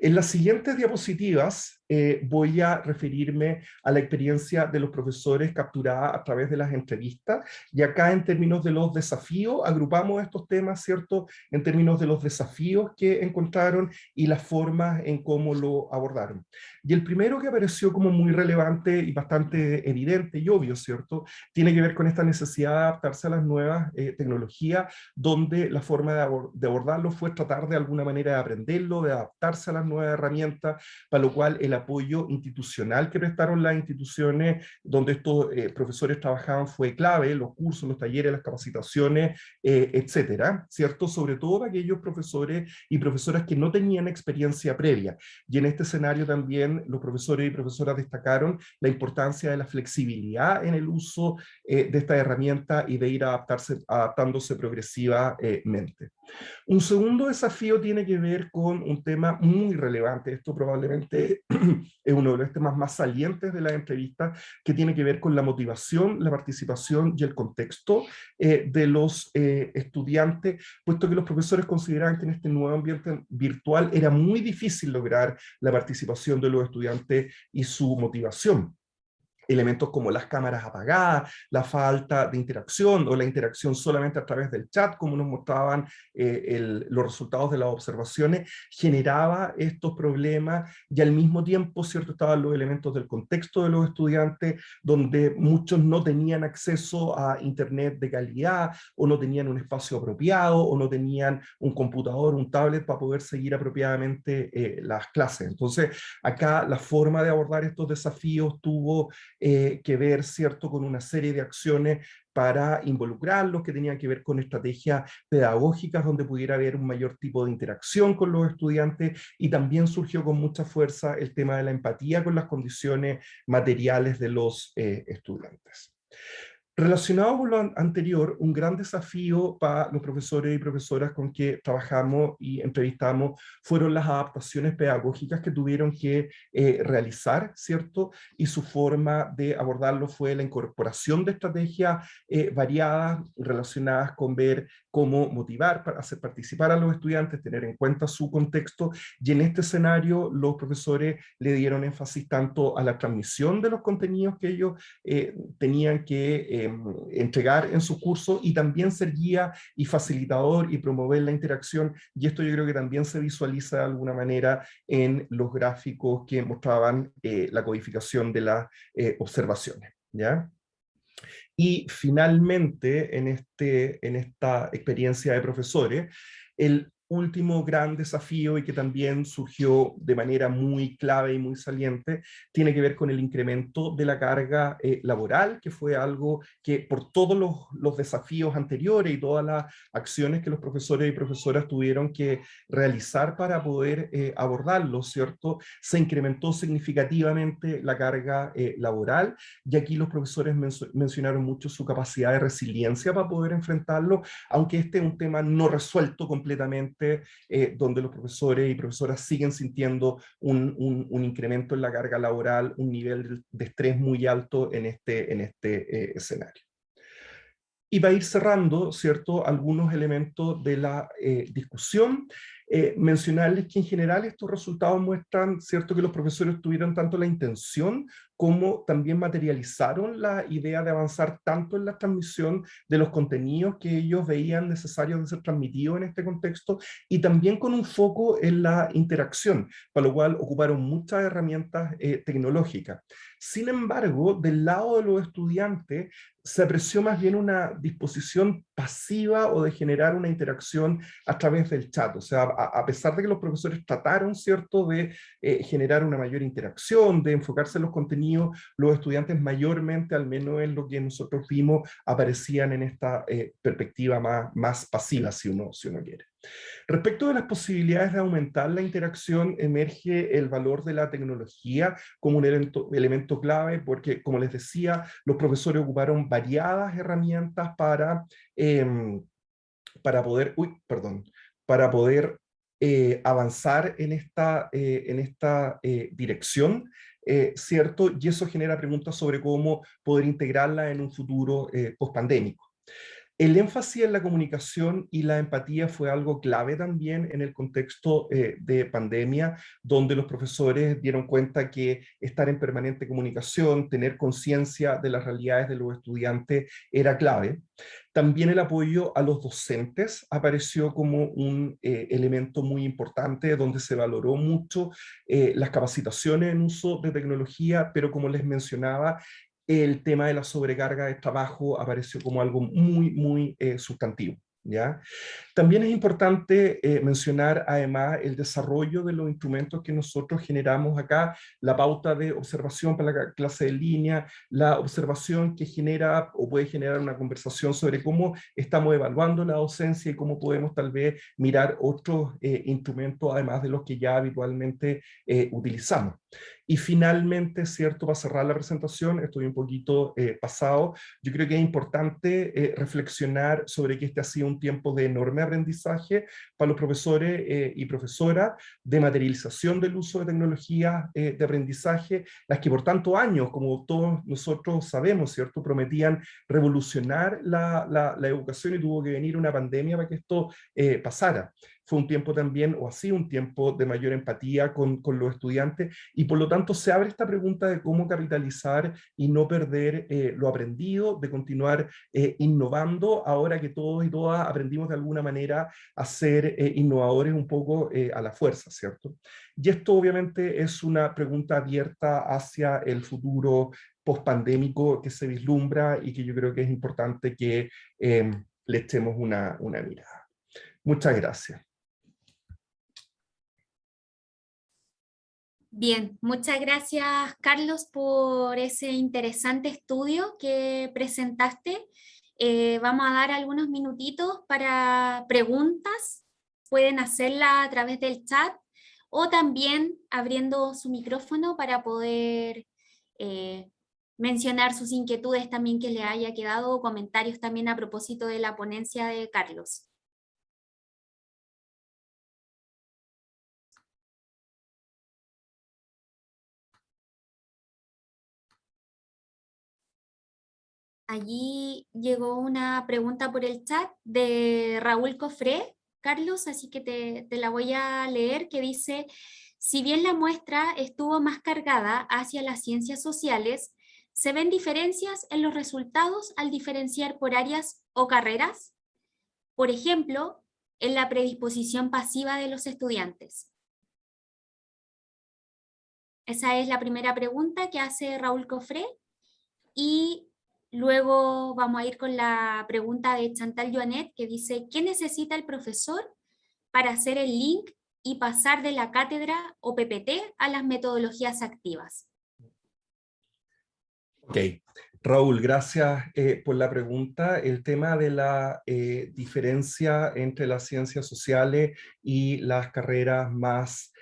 S5: En las siguientes diapositivas voy a referirme a la experiencia de los profesores capturada a través de las entrevistas, y acá en términos de los desafíos, agrupamos estos temas, ¿cierto?, en términos de los desafíos que encontraron y las formas en cómo lo abordaron. Y el primero que apareció como muy relevante y bastante evidente y obvio, ¿cierto?, tiene que ver con esta necesidad de adaptarse a las nuevas tecnologías, donde la forma de abordarlo fue tratar de alguna manera de aprenderlo, de adaptarse a las nuevas herramientas, para lo cual el apoyo institucional que prestaron las instituciones donde estos profesores trabajaban fue clave, los cursos, los talleres, las capacitaciones, etcétera, ¿cierto? Sobre todo para aquellos profesores y profesoras que no tenían experiencia previa. Y en este escenario también los profesores y profesoras destacaron la importancia de la flexibilidad en el uso de esta herramienta y de ir adaptándose progresivamente. Un segundo desafío tiene que ver con un tema muy relevante, esto probablemente es uno de los temas más salientes de la entrevista, que tiene que ver con la motivación, la participación y el contexto de los estudiantes, puesto que los profesores consideraban que en este nuevo ambiente virtual era muy difícil lograr la participación de los estudiantes y su motivación. Elementos como las cámaras apagadas, la falta de interacción o la interacción solamente a través del chat, como nos mostraban los resultados de las observaciones, generaba estos problemas, y al mismo tiempo, ¿cierto?, estaban los elementos del contexto de los estudiantes, donde muchos no tenían acceso a internet de calidad, o no tenían un espacio apropiado, o no tenían un computador, un tablet para poder seguir apropiadamente las clases. Entonces, acá la forma de abordar estos desafíos tuvo que ver, ¿cierto?, con una serie de acciones para involucrarlos, que tenían que ver con estrategias pedagógicas donde pudiera haber un mayor tipo de interacción con los estudiantes, y también surgió con mucha fuerza el tema de la empatía con las condiciones materiales de los estudiantes. Relacionado con lo anterior, un gran desafío para los profesores y profesoras con que trabajamos y entrevistamos fueron las adaptaciones pedagógicas que tuvieron que realizar, ¿cierto? Y su forma de abordarlo fue la incorporación de estrategias variadas relacionadas con ver cómo motivar, para hacer participar a los estudiantes, tener en cuenta su contexto, y en este escenario los profesores le dieron énfasis tanto a la transmisión de los contenidos que ellos tenían que entregar en su curso, y también ser guía y facilitador y promover la interacción, y esto yo creo que también se visualiza de alguna manera en los gráficos que mostraban la codificación de las observaciones, ¿ya? Y finalmente, en esta experiencia de profesores, el último gran desafío, y que también surgió de manera muy clave y muy saliente, tiene que ver con el incremento de la carga laboral, que fue algo que por todos los desafíos anteriores y todas las acciones que los profesores y profesoras tuvieron que realizar para poder abordarlo, ¿cierto?, se incrementó significativamente la carga laboral, y aquí los profesores mencionaron mucho su capacidad de resiliencia para poder enfrentarlo, aunque este es un tema no resuelto completamente, donde los profesores y profesoras siguen sintiendo un incremento en la carga laboral, un nivel de estrés muy alto en este escenario. Y va a ir cerrando, ¿cierto?, algunos elementos de la discusión. Mencionarles que en general estos resultados muestran, ¿cierto?, que los profesores tuvieron tanto la intención como también materializaron la idea de avanzar tanto en la transmisión de los contenidos que ellos veían necesarios de ser transmitidos en este contexto, y también con un foco en la interacción, para lo cual ocuparon muchas herramientas tecnológicas. Sin embargo, del lado de los estudiantes, se apreció más bien una disposición pasiva o de generar una interacción a través del chat. O sea, a pesar de que los profesores trataron, ¿cierto?, de generar una mayor interacción, de enfocarse en los contenidos, los estudiantes mayormente, al menos en lo que nosotros vimos, aparecían en esta perspectiva más pasiva, si uno quiere. Respecto de las posibilidades de aumentar la interacción, emerge el valor de la tecnología como un elemento clave, porque, como les decía, los profesores ocuparon variadas herramientas para poder avanzar en esta dirección, ¿cierto? Y eso genera preguntas sobre cómo poder integrarla en un futuro pospandémico. El énfasis en la comunicación y la empatía fue algo clave también en el contexto de pandemia, donde los profesores dieron cuenta que estar en permanente comunicación, tener conciencia de las realidades de los estudiantes era clave. También el apoyo a los docentes apareció como un elemento muy importante, donde se valoró mucho las capacitaciones en uso de tecnología, pero como les mencionaba, el tema de la sobrecarga de trabajo apareció como algo muy sustantivo, ¿ya? También es importante mencionar además el desarrollo de los instrumentos que nosotros generamos acá, la pauta de observación para la clase en línea, la observación que genera o puede generar una conversación sobre cómo estamos evaluando la docencia y cómo podemos tal vez mirar otros instrumentos además de los que ya habitualmente utilizamos. Y finalmente, cierto, para cerrar la presentación, estoy un poquito pasado, yo creo que es importante reflexionar sobre que este ha sido un tiempo de enorme aprendizaje para los profesores y profesoras, de materialización del uso de tecnologías de aprendizaje, las que por tantos años, como todos nosotros sabemos, ¿cierto?, prometían revolucionar la educación, y tuvo que venir una pandemia para que esto pasara. Fue un tiempo también, o ha sido un tiempo de mayor empatía con los estudiantes, y por lo tanto se abre esta pregunta de cómo capitalizar y no perder lo aprendido, de continuar innovando, ahora que todos y todas aprendimos de alguna manera a ser innovadores un poco a la fuerza, ¿cierto? Y esto obviamente es una pregunta abierta hacia el futuro post-pandémico que se vislumbra y que yo creo que es importante que le echemos una mirada. Muchas gracias.
S1: Bien, muchas gracias, Carlos, por ese interesante estudio que presentaste. Vamos a dar algunos minutitos para preguntas. Pueden hacerla a través del chat o también abriendo su micrófono para poder mencionar sus inquietudes también que le haya quedado, o comentarios también a propósito de la ponencia de Carlos. Allí llegó una pregunta por el chat de Raúl Cofré, Carlos, así que te la voy a leer, que dice: si bien la muestra estuvo más cargada hacia las ciencias sociales, ¿se ven diferencias en los resultados al diferenciar por áreas o carreras? Por ejemplo, en la predisposición pasiva de los estudiantes. Esa es la primera pregunta que hace Raúl Cofré, y luego vamos a ir con la pregunta de Chantal Joanet, que dice: ¿qué necesita el profesor para hacer el link y pasar de la cátedra o PPT a las metodologías activas?
S5: Ok, Raúl, gracias por la pregunta. El tema de la diferencia entre las ciencias sociales y las carreras más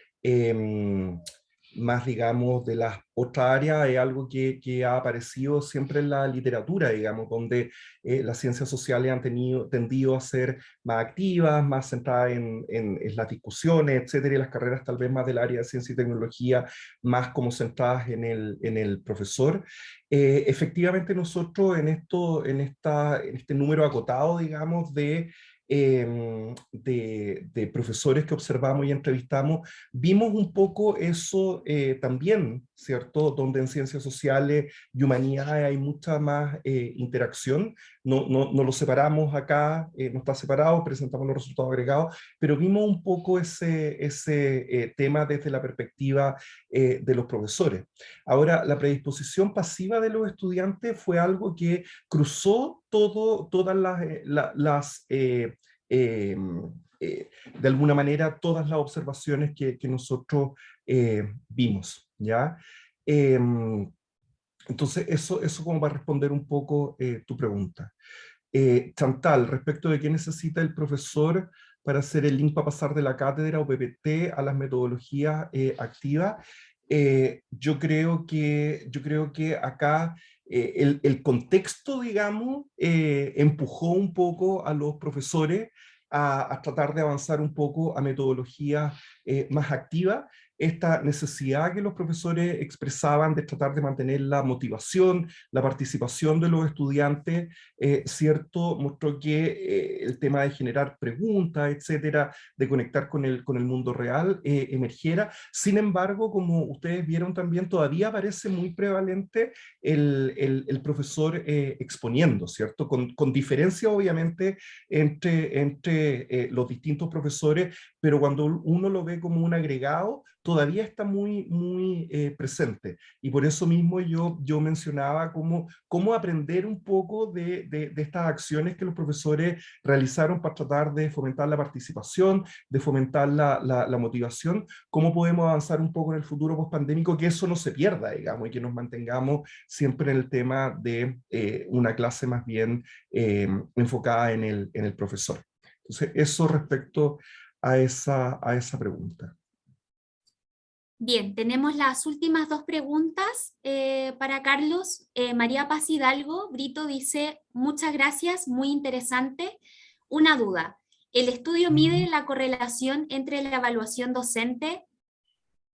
S5: digamos, de las otras áreas, es algo que ha aparecido siempre en la literatura, digamos, donde las ciencias sociales han tendido a ser más activas, más centradas en las discusiones, etcétera, y las carreras tal vez más del área de ciencia y tecnología, más como centradas en el profesor. Efectivamente, nosotros en este número acotado, digamos, de profesores que observamos y entrevistamos, vimos un poco eso también, ¿cierto? Donde en ciencias sociales y humanidades hay mucha más interacción. No lo separamos acá, no está separado, presentamos los resultados agregados, pero vimos un poco ese tema desde la perspectiva de los profesores. Ahora, la predisposición pasiva de los estudiantes fue algo que cruzó todas de alguna manera, todas las observaciones que nosotros vimos, ¿ya? Entonces, eso como para responder un poco tu pregunta. Chantal, respecto de qué necesita el profesor para hacer el link para pasar de la cátedra o PPT a las metodologías activas, yo creo que acá el contexto, digamos, empujó un poco a los profesores a tratar de avanzar un poco a metodologías más activas. esta necesidad que los profesores expresaban de tratar de mantener la motivación, la participación de los estudiantes, ¿cierto? Mostró que el tema de generar preguntas, etcétera, de conectar con el mundo real, emergiera. Sin embargo, como ustedes vieron también, todavía parece muy prevalente el profesor exponiendo, ¿cierto? Con diferencia, obviamente, entre los distintos profesores, pero cuando uno lo ve como un agregado, todavía está muy presente. Y por eso mismo yo mencionaba cómo aprender un poco de estas acciones que los profesores realizaron para tratar de fomentar la participación, de fomentar la motivación, cómo podemos avanzar un poco en el futuro post-pandémico, que eso no se pierda, digamos, y que nos mantengamos siempre en el tema de una clase más bien enfocada en el profesor. Entonces, eso respecto a esa pregunta.
S1: Bien, tenemos las últimas dos preguntas para Carlos. María Paz Hidalgo, Brito, dice, muchas gracias, muy interesante. Una duda, ¿el estudio mide la correlación entre la evaluación docente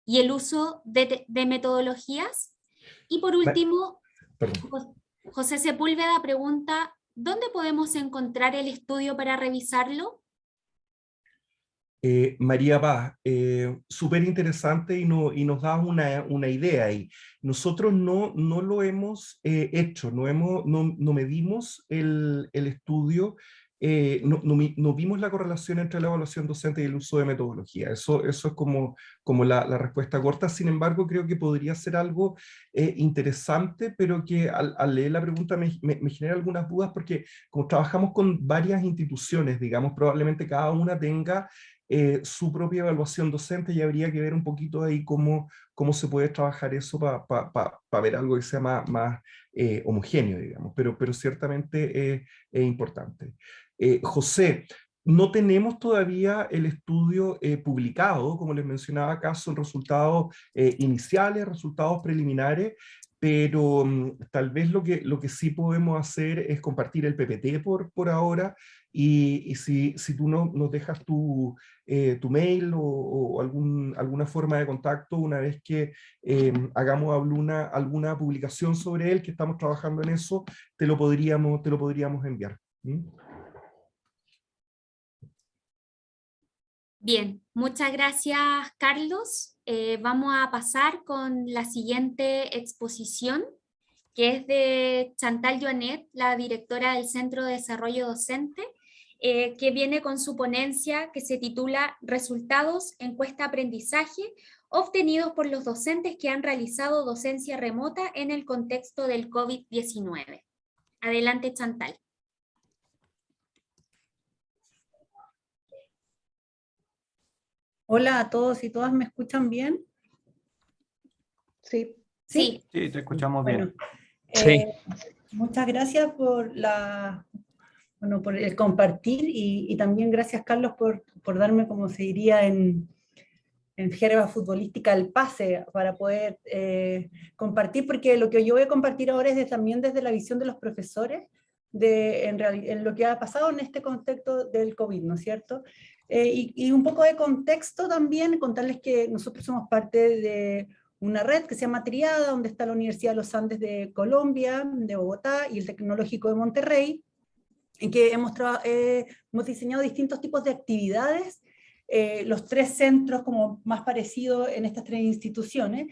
S1: y el uso de metodologías? Y por último, José Sepúlveda pregunta, ¿dónde podemos encontrar el estudio para revisarlo?
S5: María Paz, súper interesante y nos da una idea ahí. Nosotros no lo hemos hecho, no medimos el estudio, no vimos la correlación entre la evaluación docente y el uso de metodología. Eso es como la respuesta corta. Sin embargo, creo que podría ser algo interesante, pero que al leer la pregunta me genera algunas dudas, porque como trabajamos con varias instituciones, digamos, probablemente cada una tenga su propia evaluación docente, y habría que ver un poquito ahí cómo se puede trabajar eso para ver algo que sea más homogéneo, digamos, pero ciertamente es importante. José, no tenemos todavía el estudio publicado, como les mencionaba acá, son resultados iniciales, resultados preliminares, pero tal vez lo que sí podemos hacer es compartir el PPT por ahora, y si tú nos dejas tu mail o alguna forma de contacto una vez que hagamos alguna publicación sobre él, que estamos trabajando en eso, te lo podríamos enviar. ¿Mm?
S1: Bien, muchas gracias, Carlos. Vamos a pasar con la siguiente exposición, que es de Chantal Joanet, la directora del Centro de Desarrollo Docente, que viene con su ponencia que se titula Resultados encuesta aprendizaje obtenidos por los docentes que han realizado docencia remota en el contexto del COVID-19. Adelante, Chantal.
S6: Hola a todos y todas, ¿me escuchan bien?
S1: Sí.
S2: Sí, te escuchamos bien.
S7: Sí.
S6: Muchas gracias por por el compartir, y también gracias, Carlos, por darme, como se diría en jerga futbolística, el pase para poder compartir, porque lo que yo voy a compartir ahora es también desde la visión de los profesores, en lo que ha pasado en este contexto del COVID, ¿no es cierto? Y un poco de contexto también, contarles que nosotros somos parte de una red que se llama Triada, donde está la Universidad de los Andes de Colombia, de Bogotá, y el Tecnológico de Monterrey, en que hemos diseñado distintos tipos de actividades, los tres centros como más parecidos en estas tres instituciones,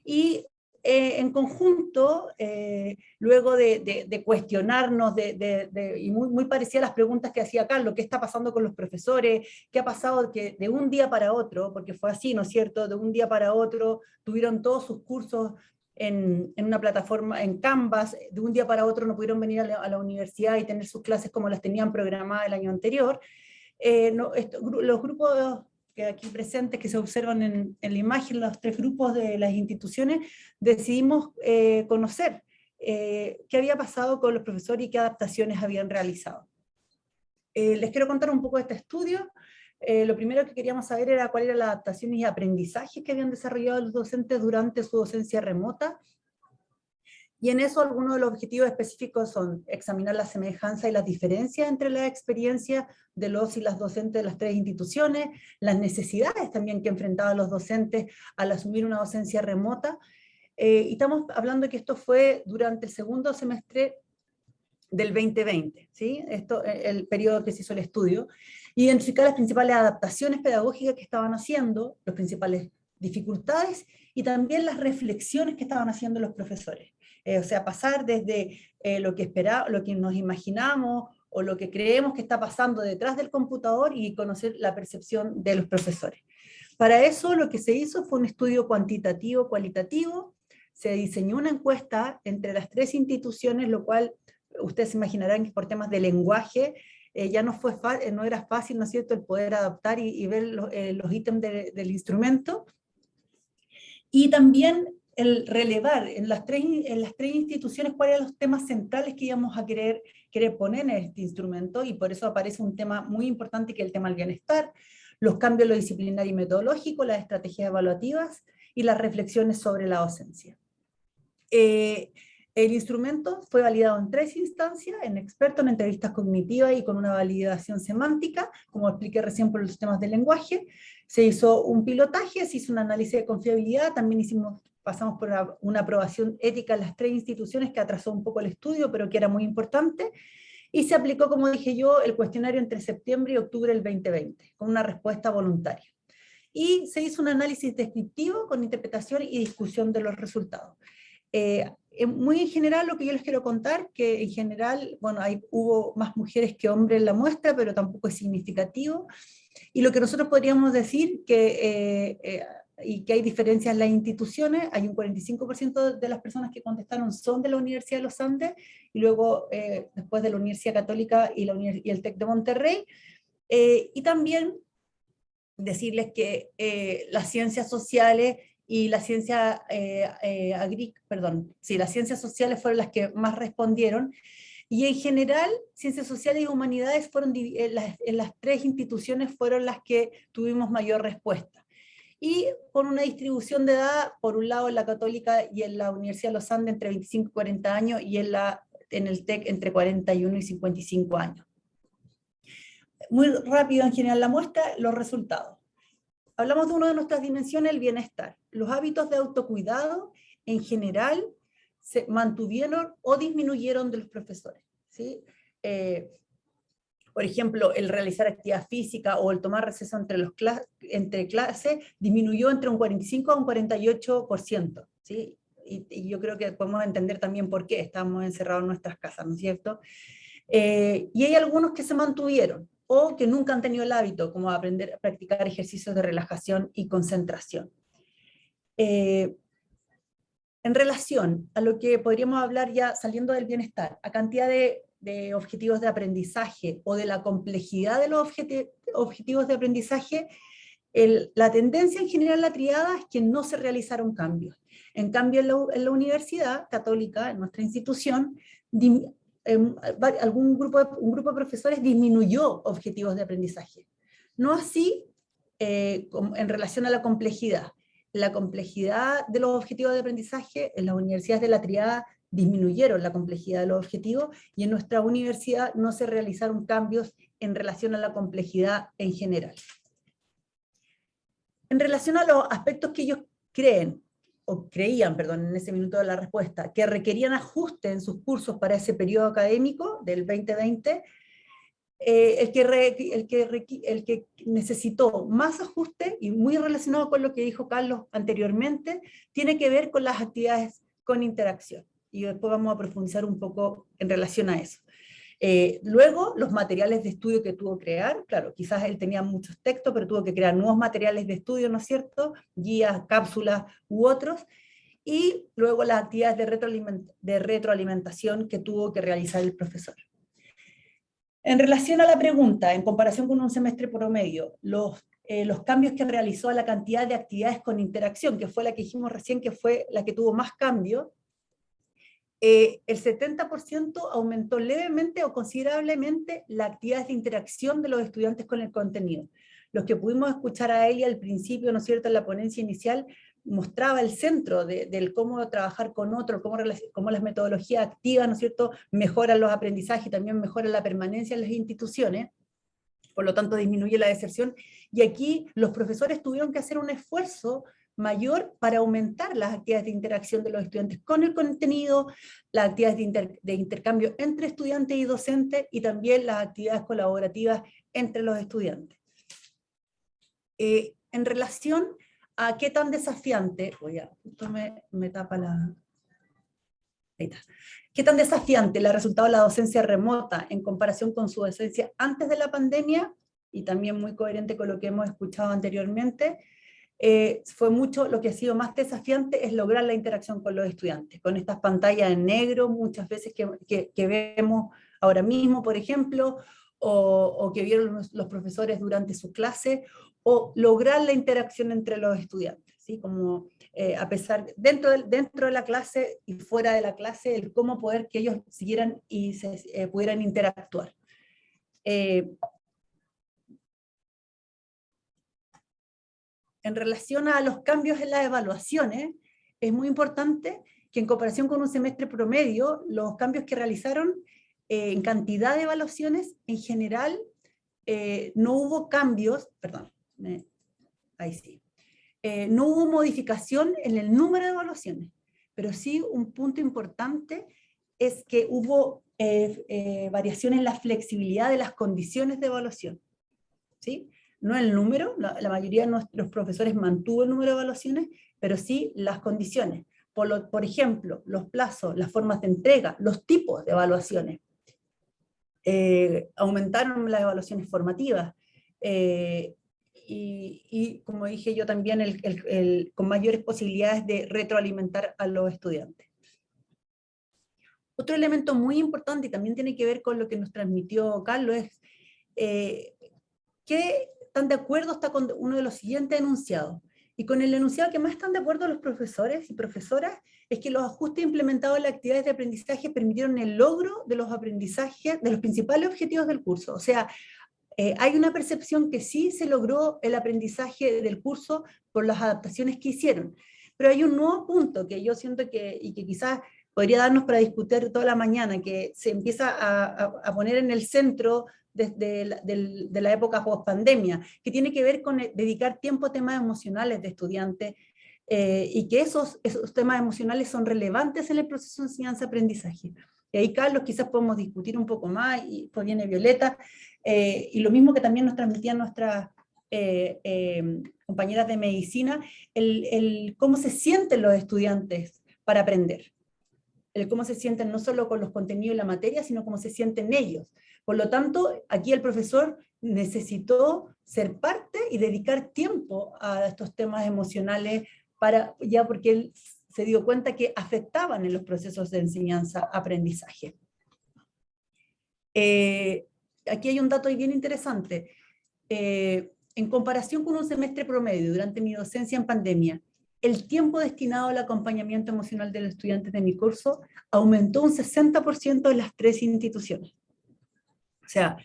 S6: y en conjunto, luego de cuestionarnos, y muy parecía a las preguntas que hacía Carlos, ¿qué está pasando con los profesores? ¿Qué ha pasado que de un día para otro, porque fue así, ¿no es cierto?, de un día para otro tuvieron todos sus cursos en una plataforma, en Canvas, de un día para otro no pudieron venir a la universidad y tener sus clases como las tenían programadas el año anterior. Los grupos que aquí presentes, que se observan en la imagen, los tres grupos de las instituciones, decidimos conocer qué había pasado con los profesores y qué adaptaciones habían realizado. Les quiero contar un poco de este estudio. Lo primero que queríamos saber era cuáles eran las adaptaciones y aprendizajes que habían desarrollado los docentes durante su docencia remota. Y en eso algunos de los objetivos específicos son examinar la semejanza y las diferencias entre las experiencias de los y las docentes de las 3 instituciones, las necesidades también que enfrentaban los docentes al asumir una docencia remota. Y estamos hablando de que esto fue durante el segundo semestre del 2020, ¿sí? Esto el periodo que se hizo el estudio. Identificar las principales adaptaciones pedagógicas que estaban haciendo, las principales dificultades y también las reflexiones que estaban haciendo los profesores. O sea, pasar desde lo que nos imaginamos o lo que creemos que está pasando detrás del computador y conocer la percepción de los profesores. Para eso lo que se hizo fue un estudio cuantitativo, cualitativo, se diseñó una encuesta entre las 3 instituciones, lo cual ustedes se imaginarán que por temas de lenguaje ya no era fácil, ¿no es cierto?, el poder adaptar y ver los ítems del instrumento. Y también el relevar en las tres instituciones cuáles eran los temas centrales que íbamos a querer poner en este instrumento, y por eso aparece un tema muy importante que es el tema del bienestar, los cambios en lo disciplinario y metodológico, las estrategias evaluativas y las reflexiones sobre la docencia. El instrumento fue validado en 3 instancias, en experto, en entrevistas cognitivas y con una validación semántica, como expliqué recién por los temas del lenguaje. Se hizo un pilotaje, se hizo un análisis de confiabilidad, también pasamos por una aprobación ética en las 3 instituciones que atrasó un poco el estudio, pero que era muy importante, y se aplicó, como dije yo, el cuestionario entre septiembre y octubre del 2020, con una respuesta voluntaria. Y se hizo un análisis descriptivo con interpretación y discusión de los resultados. Muy en general lo que yo les quiero contar, que en general, bueno, hubo más mujeres que hombres en la muestra, pero tampoco es significativo, y lo que nosotros podríamos decir y que hay diferencias en las instituciones, hay un 45% de las personas que contestaron son de la Universidad de los Andes, y luego después de la Universidad Católica y el TEC de Monterrey, y también decirles que las ciencias sociales y las ciencias las ciencias sociales fueron las que más respondieron, y en general ciencias sociales y humanidades fueron en las 3 instituciones fueron las que tuvimos mayor respuesta. Y con una distribución de edad, por un lado en la Católica y en la Universidad de los Andes entre 25 y 40 años, y en el TEC entre 41 y 55 años. Muy rápido en general la muestra, los resultados. Hablamos de una de nuestras dimensiones, el bienestar. Los hábitos de autocuidado, en general, se mantuvieron o disminuyeron de los profesores, ¿sí? Por ejemplo, el realizar actividad física o el tomar receso entre clases disminuyó entre un 45 a un 48%, ¿sí? Y yo creo que podemos entender también por qué estamos encerrados en nuestras casas, ¿no es cierto? Y hay algunos que se mantuvieron, o que nunca han tenido el hábito, como aprender a practicar ejercicios de relajación y concentración. En relación a lo que podríamos hablar ya saliendo del bienestar, a cantidad de objetivos de aprendizaje o de la complejidad de los objetivos de aprendizaje, la tendencia en general la triada es que no se realizaron cambios. En cambio en la Universidad Católica, en nuestra institución, un grupo de profesores disminuyó objetivos de aprendizaje. No así en relación a la complejidad. La complejidad de los objetivos de aprendizaje en las universidades de la triada disminuyeron la complejidad de los objetivos, y en nuestra universidad no se realizaron cambios en relación a la complejidad en general. En relación a los aspectos que ellos creían, en ese minuto de la respuesta, que requerían ajuste en sus cursos para ese periodo académico del 2020, el que necesitó más ajuste, y muy relacionado con lo que dijo Carlos anteriormente, tiene que ver con las actividades con interacción, y después vamos a profundizar un poco en relación a eso. Luego, los materiales de estudio que tuvo que crear, claro, quizás él tenía muchos textos, pero tuvo que crear nuevos materiales de estudio, ¿no es cierto? Guías, cápsulas u otros, y luego las actividades de retroalimentación que tuvo que realizar el profesor. En relación a la pregunta, en comparación con un semestre promedio, los cambios que realizó a la cantidad de actividades con interacción, que fue la que dijimos recién que fue la que tuvo más cambio, el 70% aumentó levemente o considerablemente las actividades de interacción de los estudiantes con el contenido. Los que pudimos escuchar a Elia al principio, ¿no es cierto?, en la ponencia inicial, mostraba el centro del cómo trabajar con otro, cómo las metodologías activas, ¿no es cierto?, mejoran los aprendizajes y también mejoran la permanencia en las instituciones, por lo tanto disminuye la deserción, y aquí los profesores tuvieron que hacer un esfuerzo mayor para aumentar las actividades de interacción de los estudiantes con el contenido, las actividades de intercambio entre estudiantes y docentes, y también las actividades colaborativas entre los estudiantes. En relación a qué tan desafiante, esto me tapa la... Ahí está. ¿Qué tan desafiante le ha resultado la docencia remota en comparación con su docencia antes de la pandemia? Y también muy coherente con lo que hemos escuchado anteriormente, fue mucho, lo que ha sido más desafiante es lograr la interacción con los estudiantes, con estas pantallas en negro, muchas veces que vemos ahora mismo, por ejemplo, o que vieron los profesores durante su clase, o lograr la interacción entre los estudiantes, ¿sí? Como a pesar, dentro de la clase y fuera de la clase, el cómo poder que ellos siguieran y pudieran interactuar. En relación a los cambios en las evaluaciones, es muy importante que en comparación con un semestre promedio, los cambios que realizaron en cantidad de evaluaciones, en general, no hubo cambios, perdón, ahí sí, no hubo modificación en el número de evaluaciones, pero sí un punto importante es que hubo variación en la flexibilidad de las condiciones de evaluación, ¿sí? No el número, la mayoría de nuestros profesores mantuvo el número de evaluaciones, pero sí las condiciones. Por ejemplo, los plazos, las formas de entrega, los tipos de evaluaciones. Aumentaron las evaluaciones formativas, y como dije yo también, con mayores posibilidades de retroalimentar a los estudiantes. Otro elemento muy importante, y también tiene que ver con lo que nos transmitió Carlos, es que están de acuerdo está con uno de los siguientes enunciados. Y con el enunciado que más están de acuerdo los profesores y profesoras es que los ajustes implementados en las actividades de aprendizaje permitieron el logro de los aprendizajes, de los principales objetivos del curso. O sea, hay una percepción que sí se logró el aprendizaje del curso por las adaptaciones que hicieron. Pero hay un nuevo punto que yo siento que quizás podría darnos para discutir toda la mañana, que se empieza a poner en el centro desde la época post-pandemia, que tiene que ver con dedicar tiempo a temas emocionales de estudiantes, y que esos temas emocionales son relevantes en el proceso de enseñanza-aprendizaje. Y ahí, Carlos, quizás podemos discutir un poco más, y después viene Violeta, y lo mismo que también nos transmitían nuestras compañeras de medicina, el cómo se sienten los estudiantes para aprender. El cómo se sienten no solo con los contenidos y la materia, sino cómo se sienten ellos. Por lo tanto, aquí el profesor necesitó ser parte y dedicar tiempo a estos temas emocionales, porque él se dio cuenta que afectaban en los procesos de enseñanza-aprendizaje. Aquí hay un dato bien interesante. En comparación con un semestre promedio durante mi docencia en pandemia, el tiempo destinado al acompañamiento emocional de los estudiantes de mi curso aumentó un 60% en las 3 instituciones. O sea,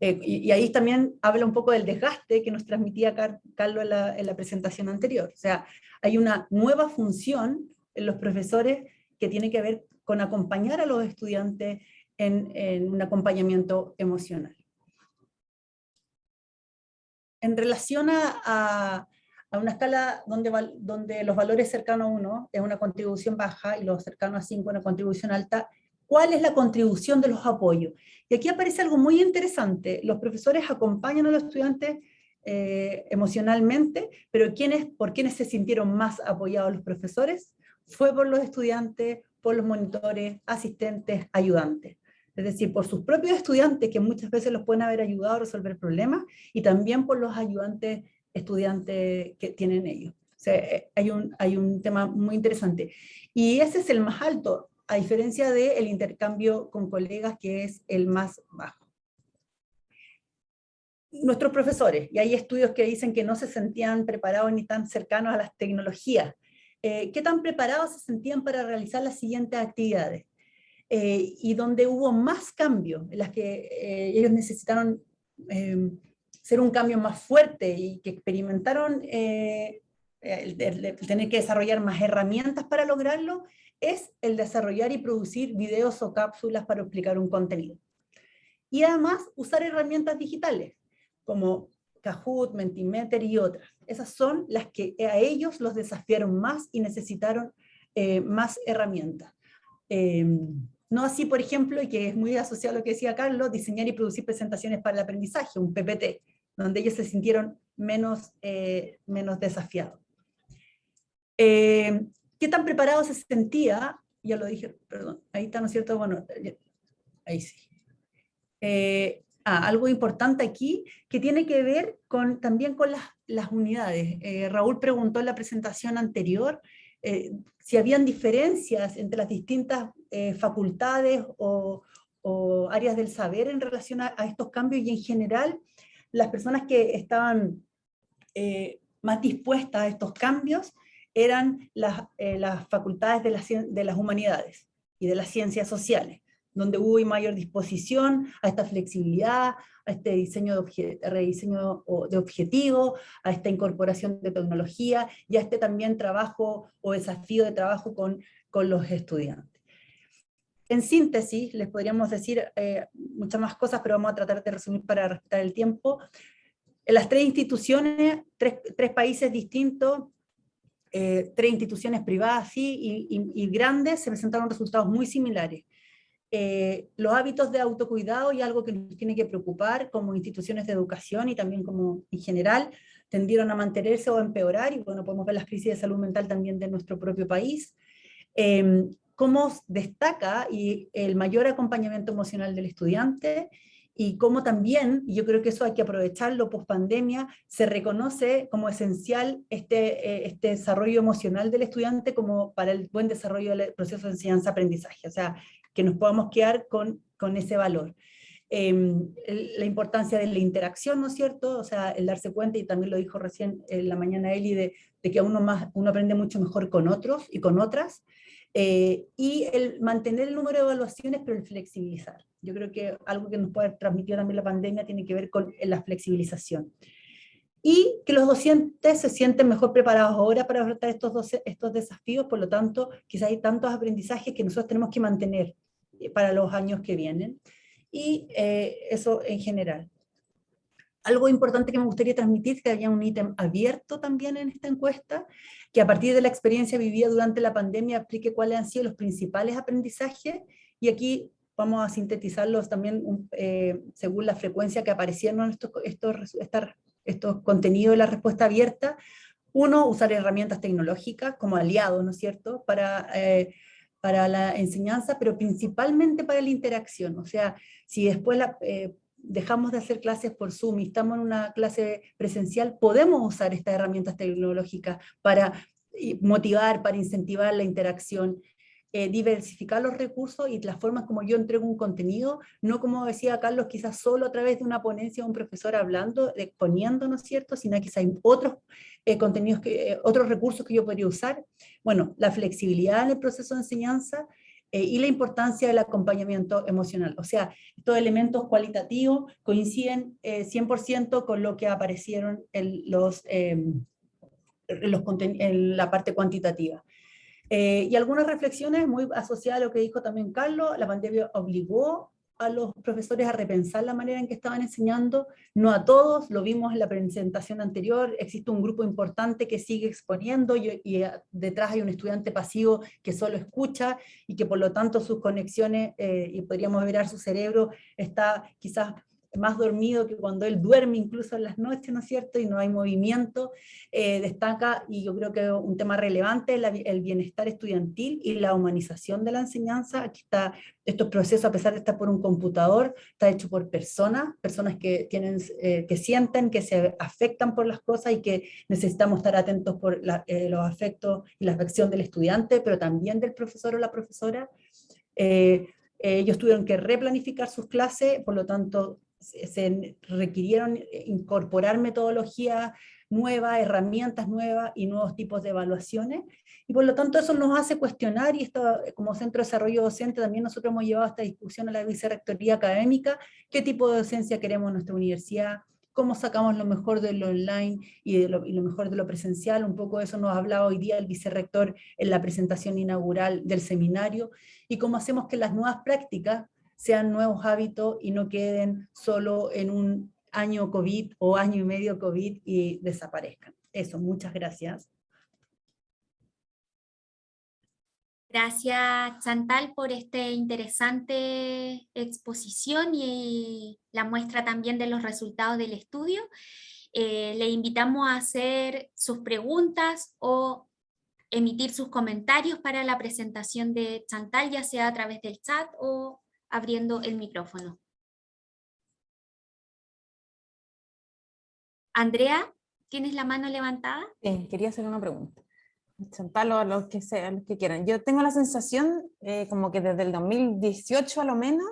S6: y ahí también habla un poco del desgaste que nos transmitía Carlos en la presentación anterior. O sea, hay una nueva función en los profesores que tiene que ver con acompañar a los estudiantes en un acompañamiento emocional. En relación a una escala donde los valores cercanos a 1 es una contribución baja y los cercanos a 5 una contribución alta, ¿cuál es la contribución de los apoyos? Y aquí aparece algo muy interesante. Los profesores acompañan a los estudiantes emocionalmente, pero ¿por quiénes se sintieron más apoyados los profesores? Fue por los estudiantes, por los monitores, asistentes, ayudantes. Es decir, por sus propios estudiantes, que muchas veces los pueden haber ayudado a resolver problemas, y también por los ayudantes estudiantes que tienen ellos. O sea, hay un tema muy interesante. Y ese es el más alto, a diferencia del intercambio con colegas, que es el más bajo. Nuestros profesores, y hay estudios que dicen que no se sentían preparados ni tan cercanos a las tecnologías. ¿Qué tan preparados se sentían para realizar las siguientes actividades? Y donde hubo más cambios, en las que ellos necesitaron ser un cambio más fuerte y que experimentaron el tener que desarrollar más herramientas para lograrlo, es el desarrollar y producir videos o cápsulas para explicar un contenido. Y además usar herramientas digitales, como Kahoot, Mentimeter y otras. Esas son las que a ellos los desafiaron más y necesitaron más herramientas. No así, por ejemplo, y que es muy asociado a lo que decía Carlos, diseñar y producir presentaciones para el aprendizaje, un PPT, donde ellos se sintieron menos desafiados. ¿Qué tan preparado se sentía? Ya lo dije, perdón, ahí está, ¿no es cierto? Bueno, ahí sí. Algo importante aquí, que tiene que ver también con las unidades. Raúl preguntó en la presentación anterior si habían diferencias entre las distintas facultades o áreas del saber en relación a estos cambios, y en general las personas que estaban más dispuestas a estos cambios eran las facultades de las humanidades y de las ciencias sociales, donde hubo mayor disposición a esta flexibilidad, a este rediseño de objetivos, a esta incorporación de tecnología y a este también trabajo o desafío de trabajo con los estudiantes. En síntesis, les podríamos decir muchas más cosas, pero vamos a tratar de resumir para respetar el tiempo. En las tres instituciones, tres países distintos, tres instituciones privadas sí, y grandes, se presentaron resultados muy similares. Los hábitos de autocuidado, y algo que nos tiene que preocupar como instituciones de educación y también como en general, tendieron a mantenerse o a empeorar, y bueno, podemos ver las crisis de salud mental también de nuestro propio país. Cómo destaca el mayor acompañamiento emocional del estudiante, y cómo también, y yo creo que eso hay que aprovecharlo post pandemia, se reconoce como esencial este desarrollo emocional del estudiante como para el buen desarrollo del proceso de enseñanza-aprendizaje, o sea, que nos podamos quedar con ese valor. La importancia de la interacción, ¿no es cierto? O sea, el darse cuenta, y también lo dijo recién en la mañana Eli, de que uno aprende mucho mejor con otros y con otras, y el mantener el número de evaluaciones, pero el flexibilizar. Yo creo que algo que nos puede transmitir también la pandemia tiene que ver con la flexibilización. Y que los docentes se sienten mejor preparados ahora para afrontar estos desafíos, por lo tanto, quizás hay tantos aprendizajes que nosotros tenemos que mantener para los años que vienen. Y eso en general. Algo importante que me gustaría transmitir es que había un ítem abierto también en esta encuesta, que a partir de la experiencia vivida durante la pandemia explique cuáles han sido los principales aprendizajes, y aquí vamos a sintetizarlos también según la frecuencia que aparecieron estos contenidos de la respuesta abierta. Uno, usar herramientas tecnológicas como aliados, ¿no es cierto?, para la enseñanza, pero principalmente para la interacción. O sea, si después dejamos de hacer clases por Zoom y estamos en una clase presencial, podemos usar estas herramientas tecnológicas para motivar, para incentivar la interacción, diversificar los recursos y las formas como yo entrego un contenido, no como decía Carlos, quizás solo a través de una ponencia de un profesor hablando, exponiendo, ¿no es cierto?, sino quizás hay otros contenidos, otros recursos que yo podría usar. Bueno, la flexibilidad en el proceso de enseñanza, y la importancia del acompañamiento emocional. O sea, estos elementos cualitativos coinciden 100% con lo que aparecieron en la parte cuantitativa. Y algunas reflexiones muy asociadas a lo que dijo también Carlos. La pandemia obligó a los profesores a repensar la manera en que estaban enseñando, no a todos, lo vimos en la presentación anterior, existe un grupo importante que sigue exponiendo y detrás hay un estudiante pasivo que solo escucha y que por lo tanto sus conexiones, y podríamos ver su cerebro, está quizás más dormido que cuando él duerme incluso en las noches, ¿no es cierto?, y no hay movimiento. Destaca, y yo creo que un tema relevante, el bienestar estudiantil y la humanización de la enseñanza. Aquí está, estos procesos, a pesar de estar por un computador, está hecho por personas que que sienten, que se afectan por las cosas y que necesitamos estar atentos por los afectos y la afección del estudiante, pero también del profesor o la profesora. Ellos tuvieron que replanificar sus clases, por lo tanto se requirieron incorporar metodologías nuevas, herramientas nuevas y nuevos tipos de evaluaciones, y por lo tanto eso nos hace cuestionar, y esto, como Centro de Desarrollo Docente también nosotros hemos llevado esta discusión a la vicerrectoría académica, qué tipo de docencia queremos en nuestra universidad, cómo sacamos lo mejor de lo online y lo mejor de lo presencial. Un poco de eso nos hablaba hoy día el vicerrector en la presentación inaugural del seminario, y cómo hacemos que las nuevas prácticas sean nuevos hábitos y no queden solo en un año COVID o año y medio COVID y desaparezcan. Eso, muchas gracias.
S1: Gracias, Chantal, por esta interesante exposición y la muestra también de los resultados del estudio. Le invitamos a hacer sus preguntas o emitir sus comentarios para la presentación de Chantal, ya sea a través del chat o abriendo el micrófono. Andrea, ¿tienes la mano levantada?
S4: Sí, quería hacer una pregunta. Chantal, o a los que quieran. Yo tengo la sensación, como que desde el 2018 a lo menos,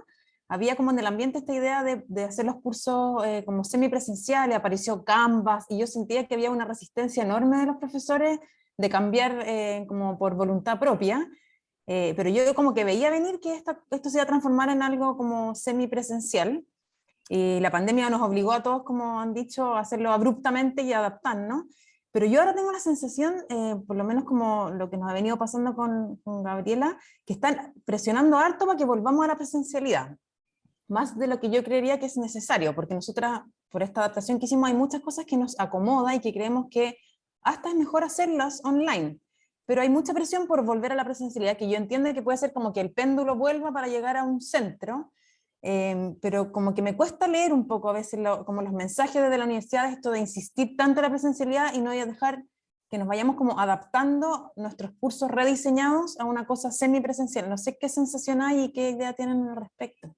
S4: había como en el ambiente esta idea de hacer los cursos como semipresenciales, apareció Canvas, y yo sentía que había una resistencia enorme de los profesores de cambiar como por voluntad propia, pero yo como que veía venir que esto se iba a transformar en algo como semipresencial, y la pandemia nos obligó a todos, como han dicho, a hacerlo abruptamente y adaptarnos. Pero yo ahora tengo la sensación, por lo menos como lo que nos ha venido pasando con Gabriela, que están presionando harto para que volvamos a la presencialidad, más de lo que yo creería que es necesario, porque nosotras, por esta adaptación que hicimos, hay muchas cosas que nos acomoda y que creemos que hasta es mejor hacerlas online. Pero hay mucha presión por volver a la presencialidad, que yo entiendo que puede ser como que el péndulo vuelva para llegar a un centro, pero como que me cuesta leer un poco a veces como los mensajes desde la universidad, esto de insistir tanto en la presencialidad y no dejar que nos vayamos como adaptando nuestros cursos rediseñados a una cosa semipresencial. No sé qué sensación hay y qué idea tienen al respecto.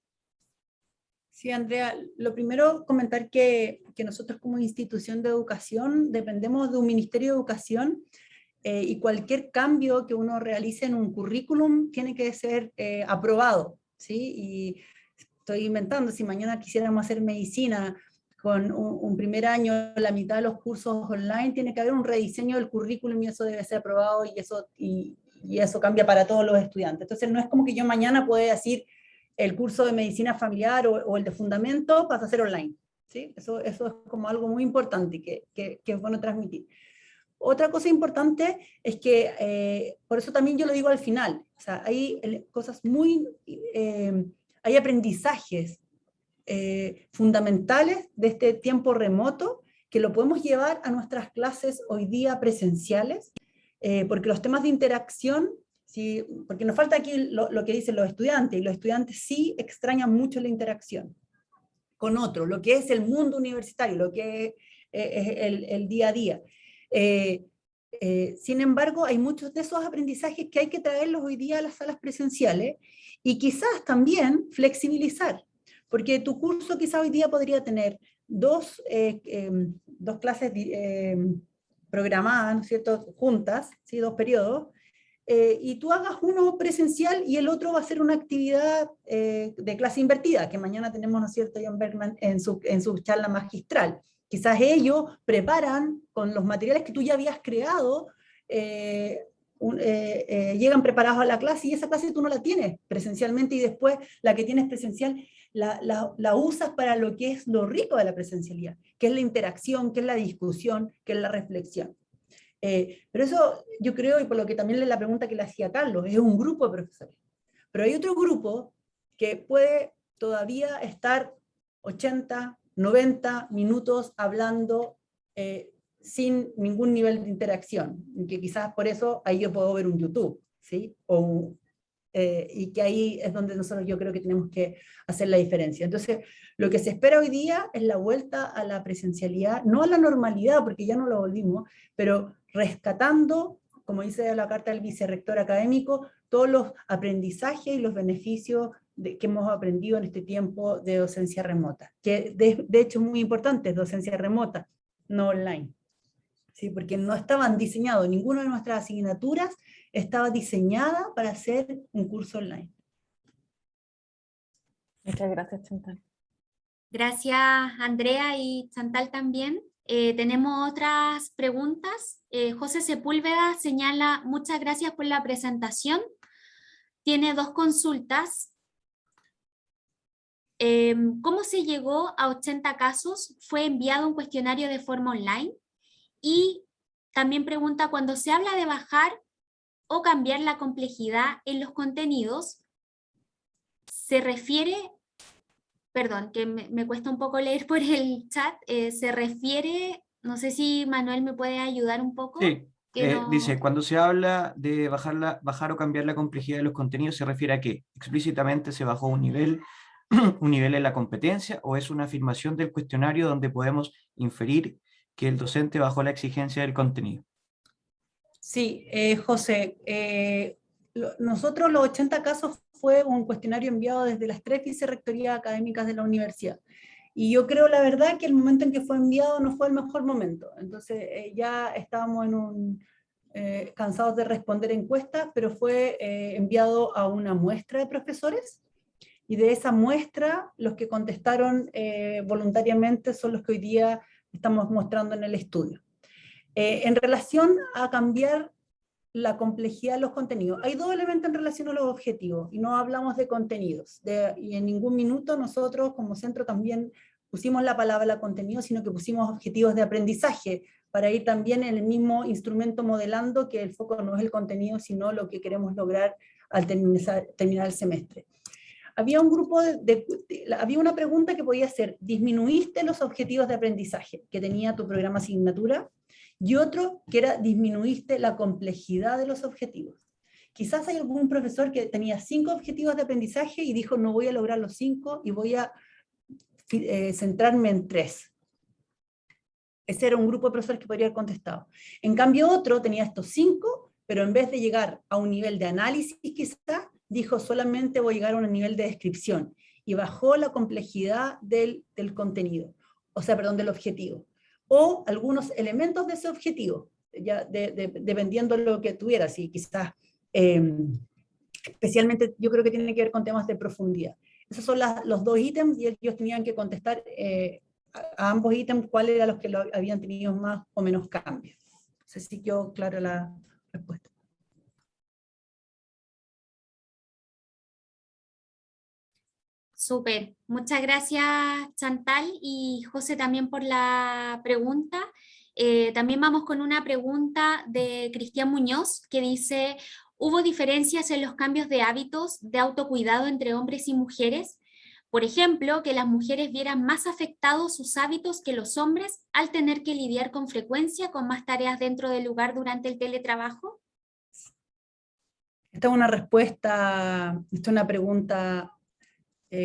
S6: Sí, Andrea, lo primero comentar que nosotros como institución de educación dependemos de un Ministerio de Educación, y cualquier cambio que uno realice en un currículum tiene que ser aprobado, ¿sí? Y estoy inventando, si mañana quisiéramos hacer medicina con un primer año, la mitad de los cursos online, tiene que haber un rediseño del currículum y eso debe ser aprobado, y eso cambia para todos los estudiantes. Entonces no es como que yo mañana pueda decir el curso de medicina familiar o el de fundamento pasa a ser online, ¿sí? Eso es como algo muy importante que es bueno transmitir. Otra cosa importante es que, por eso también yo lo digo al final, o sea, hay cosas muy, hay aprendizajes fundamentales de este tiempo remoto que lo podemos llevar a nuestras clases hoy día presenciales, porque los temas de interacción, ¿sí? Porque nos falta aquí lo que dicen los estudiantes, y los estudiantes sí extrañan mucho la interacción con otro, lo que es el mundo universitario, lo que es el día a día. Sin embargo, hay muchos de esos aprendizajes que hay que traerlos hoy día a las salas presenciales, y quizás también flexibilizar, porque tu curso quizás hoy día podría tener dos clases programadas, ¿no es cierto?, juntas, ¿sí?, 2 periodos, y tú hagas uno presencial y el otro va a ser una actividad de clase invertida, que mañana tenemos, ¿no es cierto?, Jan Bergman en su charla magistral. Quizás ellos preparan con los materiales que tú ya habías creado, llegan preparados a la clase, y esa clase tú no la tienes presencialmente, y después la que tienes presencial la usas para lo que es lo rico de la presencialidad, que es la interacción, que es la discusión, que es la reflexión. Pero eso yo creo, y por lo que también la pregunta que le hacía Carlos, es un grupo de profesores. Pero hay otro grupo que puede todavía estar 80, 90 minutos hablando sin ningún nivel de interacción, que quizás por eso ahí yo puedo ver un YouTube, ¿sí? Y que ahí es donde nosotros yo creo que tenemos que hacer la diferencia. Entonces, lo que se espera hoy día es la vuelta a la presencialidad, no a la normalidad, porque ya no lo volvimos, pero rescatando, como dice la carta del vicerrector académico, todos los aprendizajes y los beneficios que hemos aprendido en este tiempo de docencia remota, que de hecho es muy importante, docencia remota, no online. ¿Sí? Porque no estaban diseñados, ninguna de nuestras asignaturas estaba diseñada para hacer un curso online.
S4: Muchas gracias, Chantal.
S1: Gracias, Andrea y Chantal también. Tenemos otras preguntas. José Sepúlveda señala: muchas gracias por la presentación. Tiene 2 consultas. ¿Cómo se llegó a 80 casos? ¿Fue enviado un cuestionario de forma online? Y también pregunta, cuando se habla de bajar o cambiar la complejidad en los contenidos, se refiere, perdón, que me cuesta un poco leer por el chat, se refiere, no sé si Manuel me puede ayudar un poco.
S2: Sí,
S1: Que no...
S2: dice, cuando se habla de bajar o cambiar la complejidad de los contenidos, ¿se refiere a que explícitamente se bajó un nivel, un nivel en la competencia, o es una afirmación del cuestionario donde podemos inferir que el docente bajó la exigencia del contenido?
S6: Sí, José, nosotros los 80 casos fue un cuestionario enviado desde las 3 vicerrectorías académicas de la universidad. Y yo creo, la verdad, que el momento en que fue enviado no fue el mejor momento. Entonces ya estábamos cansados de responder encuestas, pero fue enviado a una muestra de profesores, y de esa muestra los que contestaron voluntariamente son los que hoy día estamos mostrando en el estudio. En relación a cambiar la complejidad de los contenidos, hay dos elementos en relación a los objetivos, y no hablamos de contenidos, y en ningún minuto nosotros como centro también pusimos la palabra contenido, sino que pusimos objetivos de aprendizaje, para ir también en el mismo instrumento modelando que el foco no es el contenido, sino lo que queremos lograr al terminar el semestre. Había un grupo había una pregunta que podía ser, ¿disminuiste los objetivos de aprendizaje que tenía tu programa asignatura? Y otro que era, ¿disminuiste la complejidad de los objetivos? Quizás hay algún profesor que tenía 5 objetivos de aprendizaje y dijo, no voy a lograr los 5 y voy a centrarme en 3. Ese era un grupo de profesores que podría haber contestado. En cambio otro tenía estos 5, pero en vez de llegar a un nivel de análisis quizás, dijo solamente voy a llegar a un nivel de descripción, y bajó la complejidad del contenido, o sea, perdón, del objetivo, o algunos elementos de ese objetivo, ya dependiendo de lo que tuviera, si quizás, especialmente yo creo que tiene que ver con temas de profundidad. Esos son los 2 ítems, y ellos tenían que contestar a ambos ítems cuáles eran los que habían tenido más o menos cambios. No sé si quedó clara la respuesta.
S1: Súper, muchas gracias Chantal y José también por la pregunta. También vamos con una pregunta de Cristian Muñoz que dice, ¿hubo diferencias en los cambios de hábitos de autocuidado entre hombres y mujeres? Por ejemplo, que las mujeres vieran más afectados sus hábitos que los hombres al tener que lidiar con frecuencia con más tareas dentro del hogar durante el teletrabajo.
S6: Esta es una respuesta, esta es una pregunta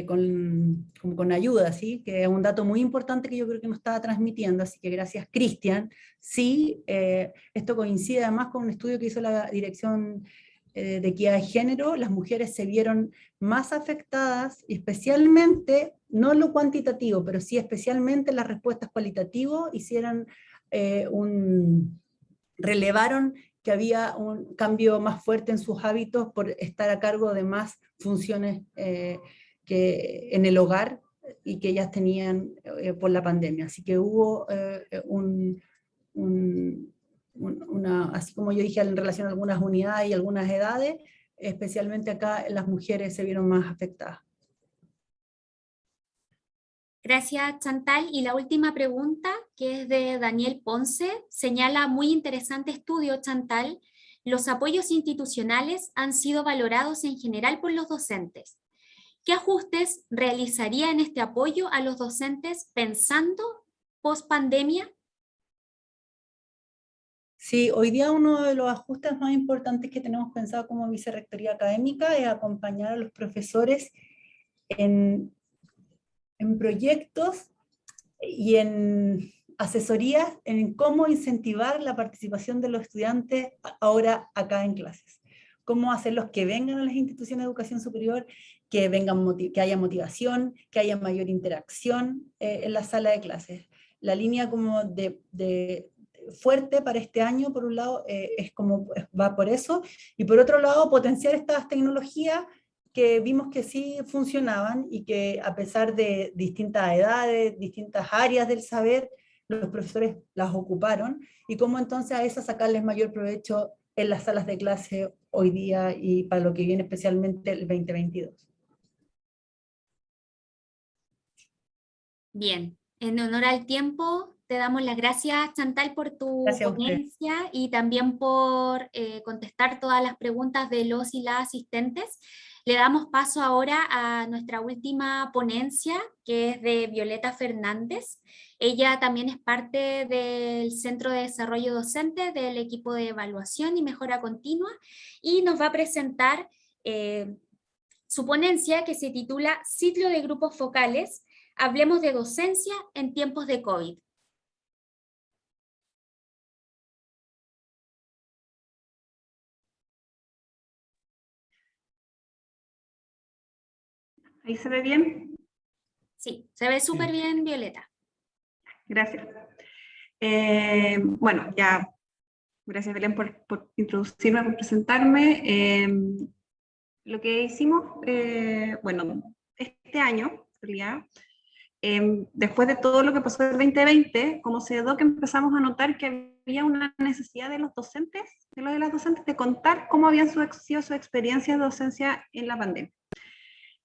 S6: con ayuda, ¿sí? Que es un dato muy importante que yo creo que nos estaba transmitiendo, así que gracias Cristian. Sí, esto coincide además con un estudio que hizo la Dirección de Equidad de Género. Las mujeres se vieron más afectadas, especialmente, no en lo cuantitativo, pero sí especialmente las respuestas cualitativas hicieron relevaron que había un cambio más fuerte en sus hábitos por estar a cargo de más funciones que en el hogar, y que ellas tenían por la pandemia. Así que hubo así como yo dije en relación a algunas unidades y algunas edades, especialmente acá las mujeres se vieron más afectadas.
S1: Gracias Chantal. Y la última pregunta, que es de Daniel Ponce, señala muy interesante estudio Chantal, los apoyos institucionales han sido valorados en general por los docentes. ¿Qué ajustes realizaría en este apoyo a los docentes pensando post pandemia?
S6: Sí, hoy día uno de los ajustes más importantes que tenemos pensado como Vicerrectoría Académica es acompañar a los profesores en proyectos y en asesorías en cómo incentivar la participación de los estudiantes ahora acá en clases. Cómo hacerlos que vengan a las instituciones de educación superior, que haya motivación, que haya mayor interacción en la sala de clases. La línea como de fuerte para este año, por un lado, va por eso, y por otro lado, potenciar estas tecnologías que vimos que sí funcionaban, y que a pesar de distintas edades, distintas áreas del saber, los profesores las ocuparon, y cómo entonces a esas sacarles mayor provecho en las salas de clase hoy día y para lo que viene especialmente el 2022.
S1: Bien, en honor al tiempo, te damos las gracias, Chantal, por tu
S6: Gracias a usted.
S1: ponencia y también por contestar todas las preguntas de los y las asistentes. Le damos paso ahora a nuestra última ponencia, que es de Violeta Fernández. Ella también es parte del Centro de Desarrollo Docente del equipo de evaluación y mejora continua y nos va a presentar su ponencia, que se titula Ciclo de grupos focales. Hablemos de docencia en tiempos de COVID.
S7: ¿Ahí se ve bien?
S1: Sí, se ve súper bien, Violeta.
S7: Gracias. Bueno, ya, gracias Belén por introducirme, por presentarme. Lo que hicimos, bueno, este año, en realidad, después de todo lo que pasó el 2020, como CEDOC empezamos a notar que había una necesidad de los docentes, de los de las docentes, de contar cómo habían sido sus experiencias de docencia en la pandemia.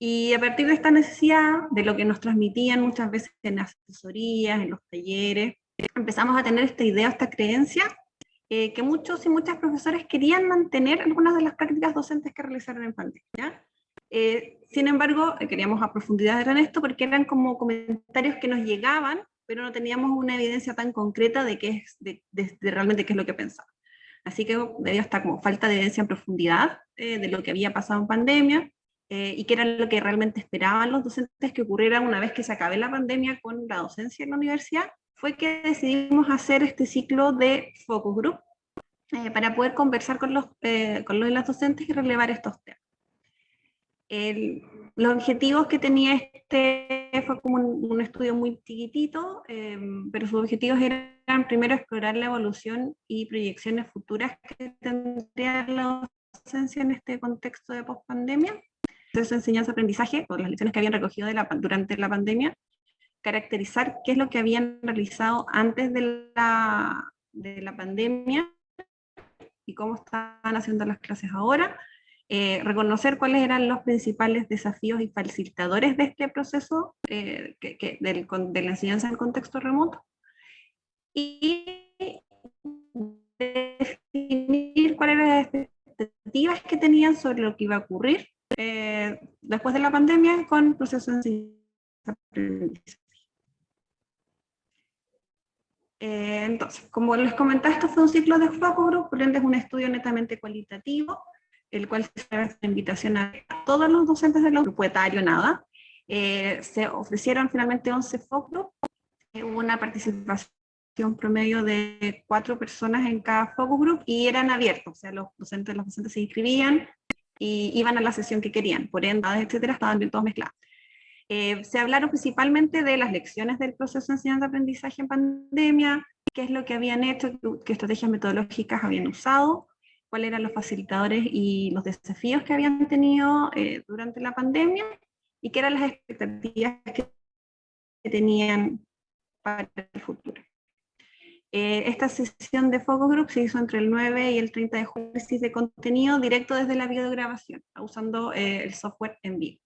S7: Y a partir de esta necesidad, de lo que nos transmitían muchas veces en asesorías, en los talleres, empezamos a tener esta idea, esta creencia, que muchos y muchas profesores querían mantener algunas de las prácticas docentes que realizaron en pandemia. Sin embargo, queríamos a profundidad en esto porque eran como comentarios que nos llegaban, pero no teníamos una evidencia tan concreta de, qué es, de realmente qué es lo que pensaban. Así que debido a esta como falta de evidencia en profundidad de lo que había pasado en pandemia, y que era lo que realmente esperaban los docentes que ocurriera una vez que se acabe la pandemia con la docencia en la universidad, fue que decidimos hacer este ciclo de focus group para poder conversar con los y las docentes y relevar estos temas. Los objetivos que tenía fue como un estudio muy chiquitito, pero sus objetivos eran primero explorar la evolución y proyecciones futuras que tendría la docencia en este contexto de post-pandemia, proceso de enseñanza-aprendizaje, o las lecciones que habían recogido durante la pandemia, caracterizar qué es lo que habían realizado antes de la pandemia y cómo estaban haciendo las clases ahora, reconocer cuáles eran los principales desafíos y facilitadores de este proceso de la enseñanza en contexto remoto, y definir cuáles eran las expectativas que tenían sobre lo que iba a ocurrir después de la pandemia con el proceso de enseñanza-aprendizaje. Entonces, como les comentaba, esto fue un ciclo de focus group, por ende es un estudio netamente cualitativo, el cual se hace una invitación a todos los docentes del grupo etario, nada. Se ofrecieron finalmente 11 focus group, hubo una participación promedio de 4 personas en cada focus group y eran abiertos, o sea, los docentes se inscribían y iban a la sesión que querían, por ende, etcétera, estaban bien todos mezclados. Se hablaron principalmente de las lecciones del proceso de enseñanza-aprendizaje en pandemia, qué es lo que habían hecho, qué estrategias metodológicas habían usado, cuáles eran los facilitadores y los desafíos que habían tenido durante la pandemia, y qué eran las expectativas que tenían para el futuro. Esta sesión de focus group se hizo entre el 9 y el 30 de julio de contenido directo desde la videograbación, usando el software en vivo.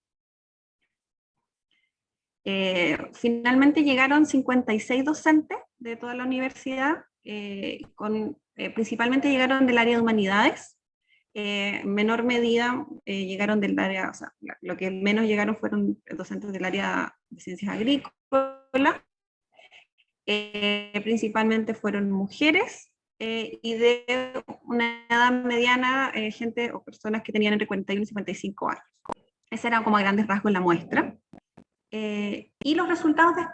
S7: Finalmente llegaron 56 docentes de toda la universidad, principalmente llegaron del área de humanidades, en menor medida llegaron del área, o sea, lo que menos llegaron fueron docentes del área de ciencias agrícolas, principalmente fueron mujeres, y de una edad mediana, gente o personas que tenían entre 41 y 55 años. Ese era como a grandes rasgos la muestra. Y los resultados de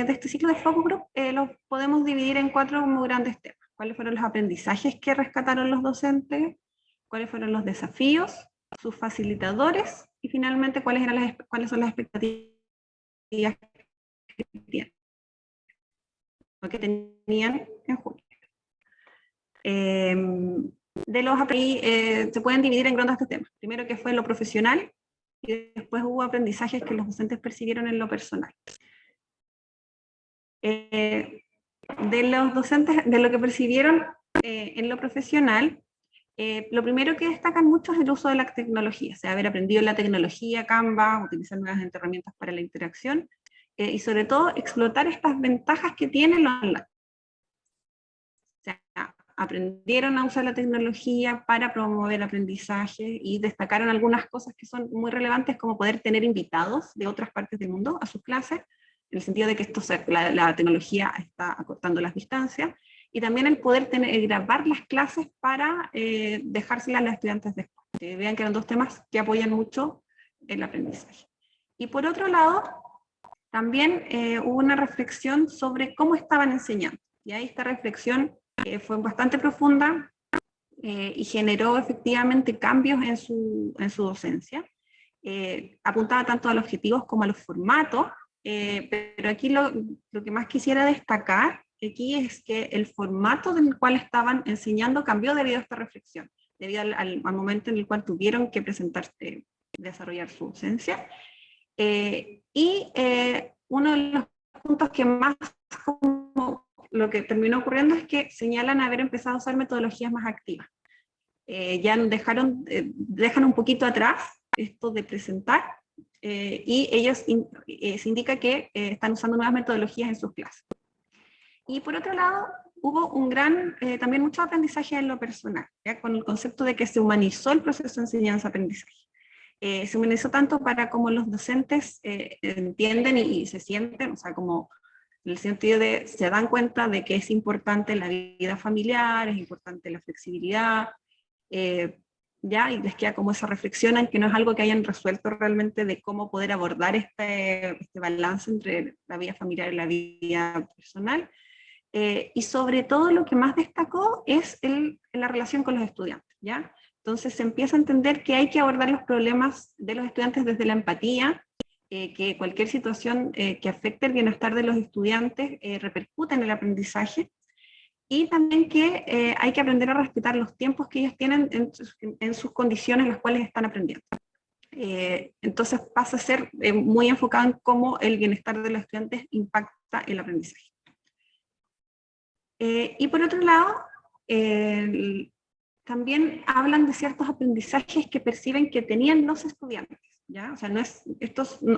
S7: este ciclo de focus group los podemos dividir en 4 muy grandes temas. ¿Cuáles fueron los aprendizajes que rescataron los docentes? ¿Cuáles fueron los desafíos? ¿Sus facilitadores? Y finalmente, ¿cuáles son las expectativas que tenían en junio? Se pueden dividir en grandes temas. Primero, que fue lo profesional, y después hubo aprendizajes que los docentes percibieron en lo personal. De los docentes, de lo que percibieron en lo profesional, lo primero que destacan mucho es el uso de la tecnología, o sea, haber aprendido la tecnología, Canva, utilizar nuevas herramientas para la interacción, y sobre todo explotar estas ventajas que tiene lo online. O sea, aprendieron a usar la tecnología para promover el aprendizaje y destacaron algunas cosas que son muy relevantes, como poder tener invitados de otras partes del mundo a sus clases, en el sentido de que la tecnología está acortando las distancias, y también el poder grabar las clases para dejárselas a los estudiantes después. Vean que eran dos temas que apoyan mucho el aprendizaje. Y por otro lado, también hubo una reflexión sobre cómo estaban enseñando. Y ahí esta reflexión fue bastante profunda y generó efectivamente cambios en su docencia. Apuntaba tanto a los objetivos como a los formatos, pero aquí lo que más quisiera destacar aquí es que el formato del cual estaban enseñando cambió debido a esta reflexión, debido al momento en el cual tuvieron que presentarse, desarrollar su docencia. Uno de los puntos que más, como lo que terminó ocurriendo, es que señalan haber empezado a usar metodologías más activas. Ya dejan un poquito atrás esto de presentar, y ellos se indica que están usando nuevas metodologías en sus clases. Y por otro lado, hubo también mucho aprendizaje en lo personal, ¿ya? Con el concepto de que se humanizó el proceso de enseñanza-aprendizaje. Se humanizó tanto para cómo los docentes entienden y se sienten, o sea, como en el sentido de se dan cuenta de que es importante la vida familiar, es importante la flexibilidad, ya, y les queda como esa reflexión en que no es algo que hayan resuelto realmente de cómo poder abordar este balance entre la vida familiar y la vida personal. Y sobre todo lo que más destacó es la relación con los estudiantes, ¿ya? Entonces se empieza a entender que hay que abordar los problemas de los estudiantes desde la empatía, que cualquier situación que afecte el bienestar de los estudiantes repercute en el aprendizaje, y también que hay que aprender a respetar los tiempos que ellos tienen en sus condiciones en las cuales están aprendiendo. Entonces pasa a ser muy enfocado en cómo el bienestar de los estudiantes impacta el aprendizaje. Y por otro lado, también hablan de ciertos aprendizajes que perciben que tenían los estudiantes, ¿ya? O sea,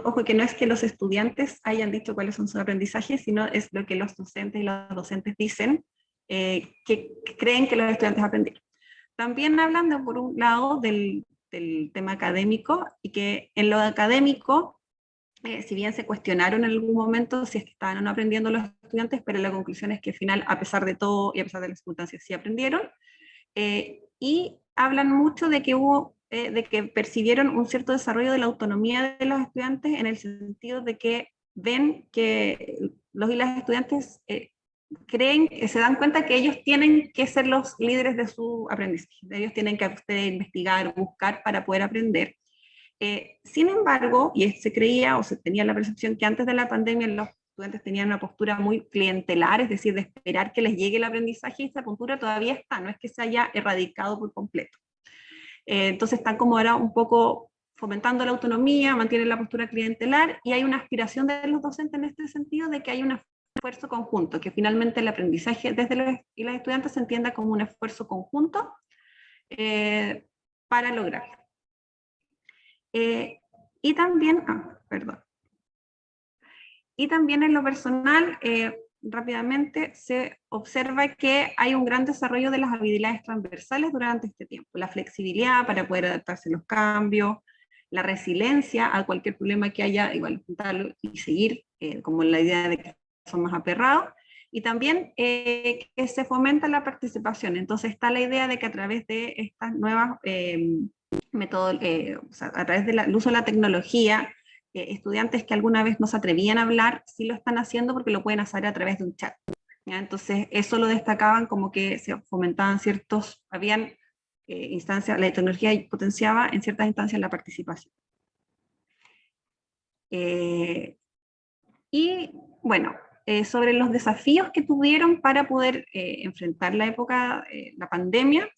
S7: ojo, que no es que los estudiantes hayan dicho cuáles son sus aprendizajes, sino es lo que los docentes y los docentes dicen que creen que los estudiantes aprendieron. También hablan por un lado del tema académico, y que en lo académico, si bien se cuestionaron en algún momento si es que estaban o no aprendiendo los estudiantes, pero la conclusión es que al final, a pesar de todo y a pesar de las circunstancias, sí aprendieron. Y hablan mucho de que percibieron un cierto desarrollo de la autonomía de los estudiantes, en el sentido de que ven que los y las estudiantes se dan cuenta que ellos tienen que ser los líderes de su aprendizaje, ellos tienen que investigar, buscar para poder aprender. Sin embargo, y se creía o se tenía la percepción que antes de la pandemia los estudiantes tenían una postura muy clientelar, es decir, de esperar que les llegue el aprendizaje, y esa postura todavía está, no es que se haya erradicado por completo. Entonces están como ahora un poco fomentando la autonomía, mantienen la postura clientelar, y hay una aspiración de los docentes en este sentido de que hay un esfuerzo conjunto, que finalmente el aprendizaje desde los y las estudiantes se entienda como un esfuerzo conjunto para lograrlo. Y también en lo personal, rápidamente se observa que hay un gran desarrollo de las habilidades transversales durante este tiempo. La flexibilidad para poder adaptarse a los cambios, la resiliencia a cualquier problema que haya, igual enfrentarlo y seguir, como la idea de que son más aperrados, y también que se fomenta la participación. Entonces está la idea de que a través de estas nuevas métodos, o sea, a través del uso de la tecnología, estudiantes que alguna vez no se atrevían a hablar, sí lo están haciendo porque lo pueden hacer a través de un chat, ¿ya? Entonces eso lo destacaban como que se fomentaban habían instancias, la tecnología potenciaba en ciertas instancias la participación. Y bueno, sobre los desafíos que tuvieron para poder enfrentar la época, la pandemia,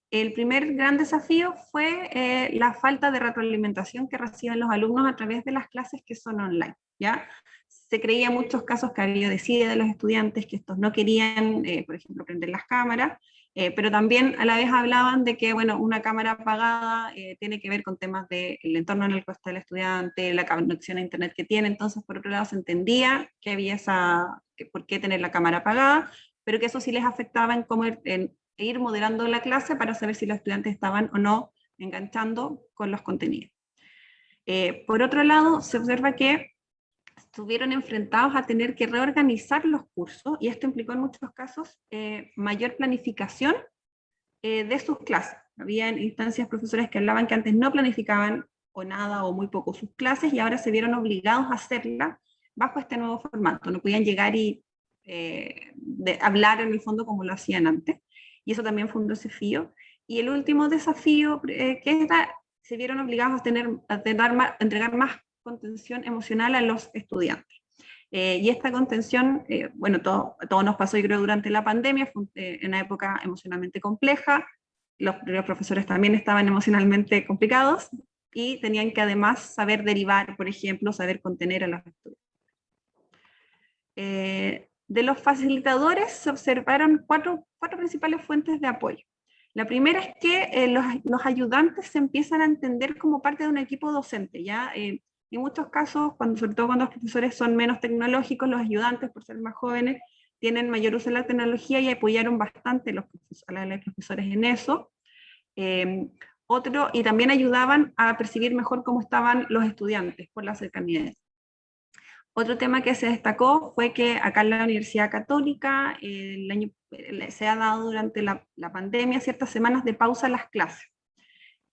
S7: el primer gran desafío fue la falta de retroalimentación que reciben los alumnos a través de las clases que son online, ¿ya? Se creía en muchos casos que había desidia de los estudiantes, que estos no querían, por ejemplo, prender las cámaras, Pero también a la vez hablaban de que, bueno, una cámara apagada tiene que ver con temas del entorno en el que está el estudiante, la conexión a internet que tiene. Entonces, por otro lado, se entendía que había por qué tener la cámara apagada, pero que eso sí les afectaba en cómo ir moderando la clase para saber si los estudiantes estaban o no enganchando con los contenidos. Por otro lado, se observa que estuvieron enfrentados a tener que reorganizar los cursos, y esto implicó en muchos casos mayor planificación de sus clases. Había instancias profesores que hablaban que antes no planificaban o nada o muy poco sus clases, y ahora se vieron obligados a hacerla bajo este nuevo formato. No podían llegar y hablar en el fondo como lo hacían antes, y eso también fue un desafío. Y el último desafío que era, se vieron obligados a entregar más contención emocional a los estudiantes. Y esta contención, bueno, todo nos pasó, yo creo, durante la pandemia, fue en una época emocionalmente compleja, los profesores también estaban emocionalmente complicados, y tenían que además saber derivar, por ejemplo, saber contener a los estudiantes. De los facilitadores se observaron cuatro principales fuentes de apoyo. La primera es que los ayudantes se empiezan a entender como parte de un equipo docente, ¿ya? En muchos casos, sobre todo cuando los profesores son menos tecnológicos, los ayudantes, por ser más jóvenes, tienen mayor uso de la tecnología y apoyaron bastante a los profesores en eso. Y también ayudaban a percibir mejor cómo estaban los estudiantes por la cercanía. Otro tema que se destacó fue que acá en la Universidad Católica se ha dado durante la pandemia ciertas semanas de pausa a las clases.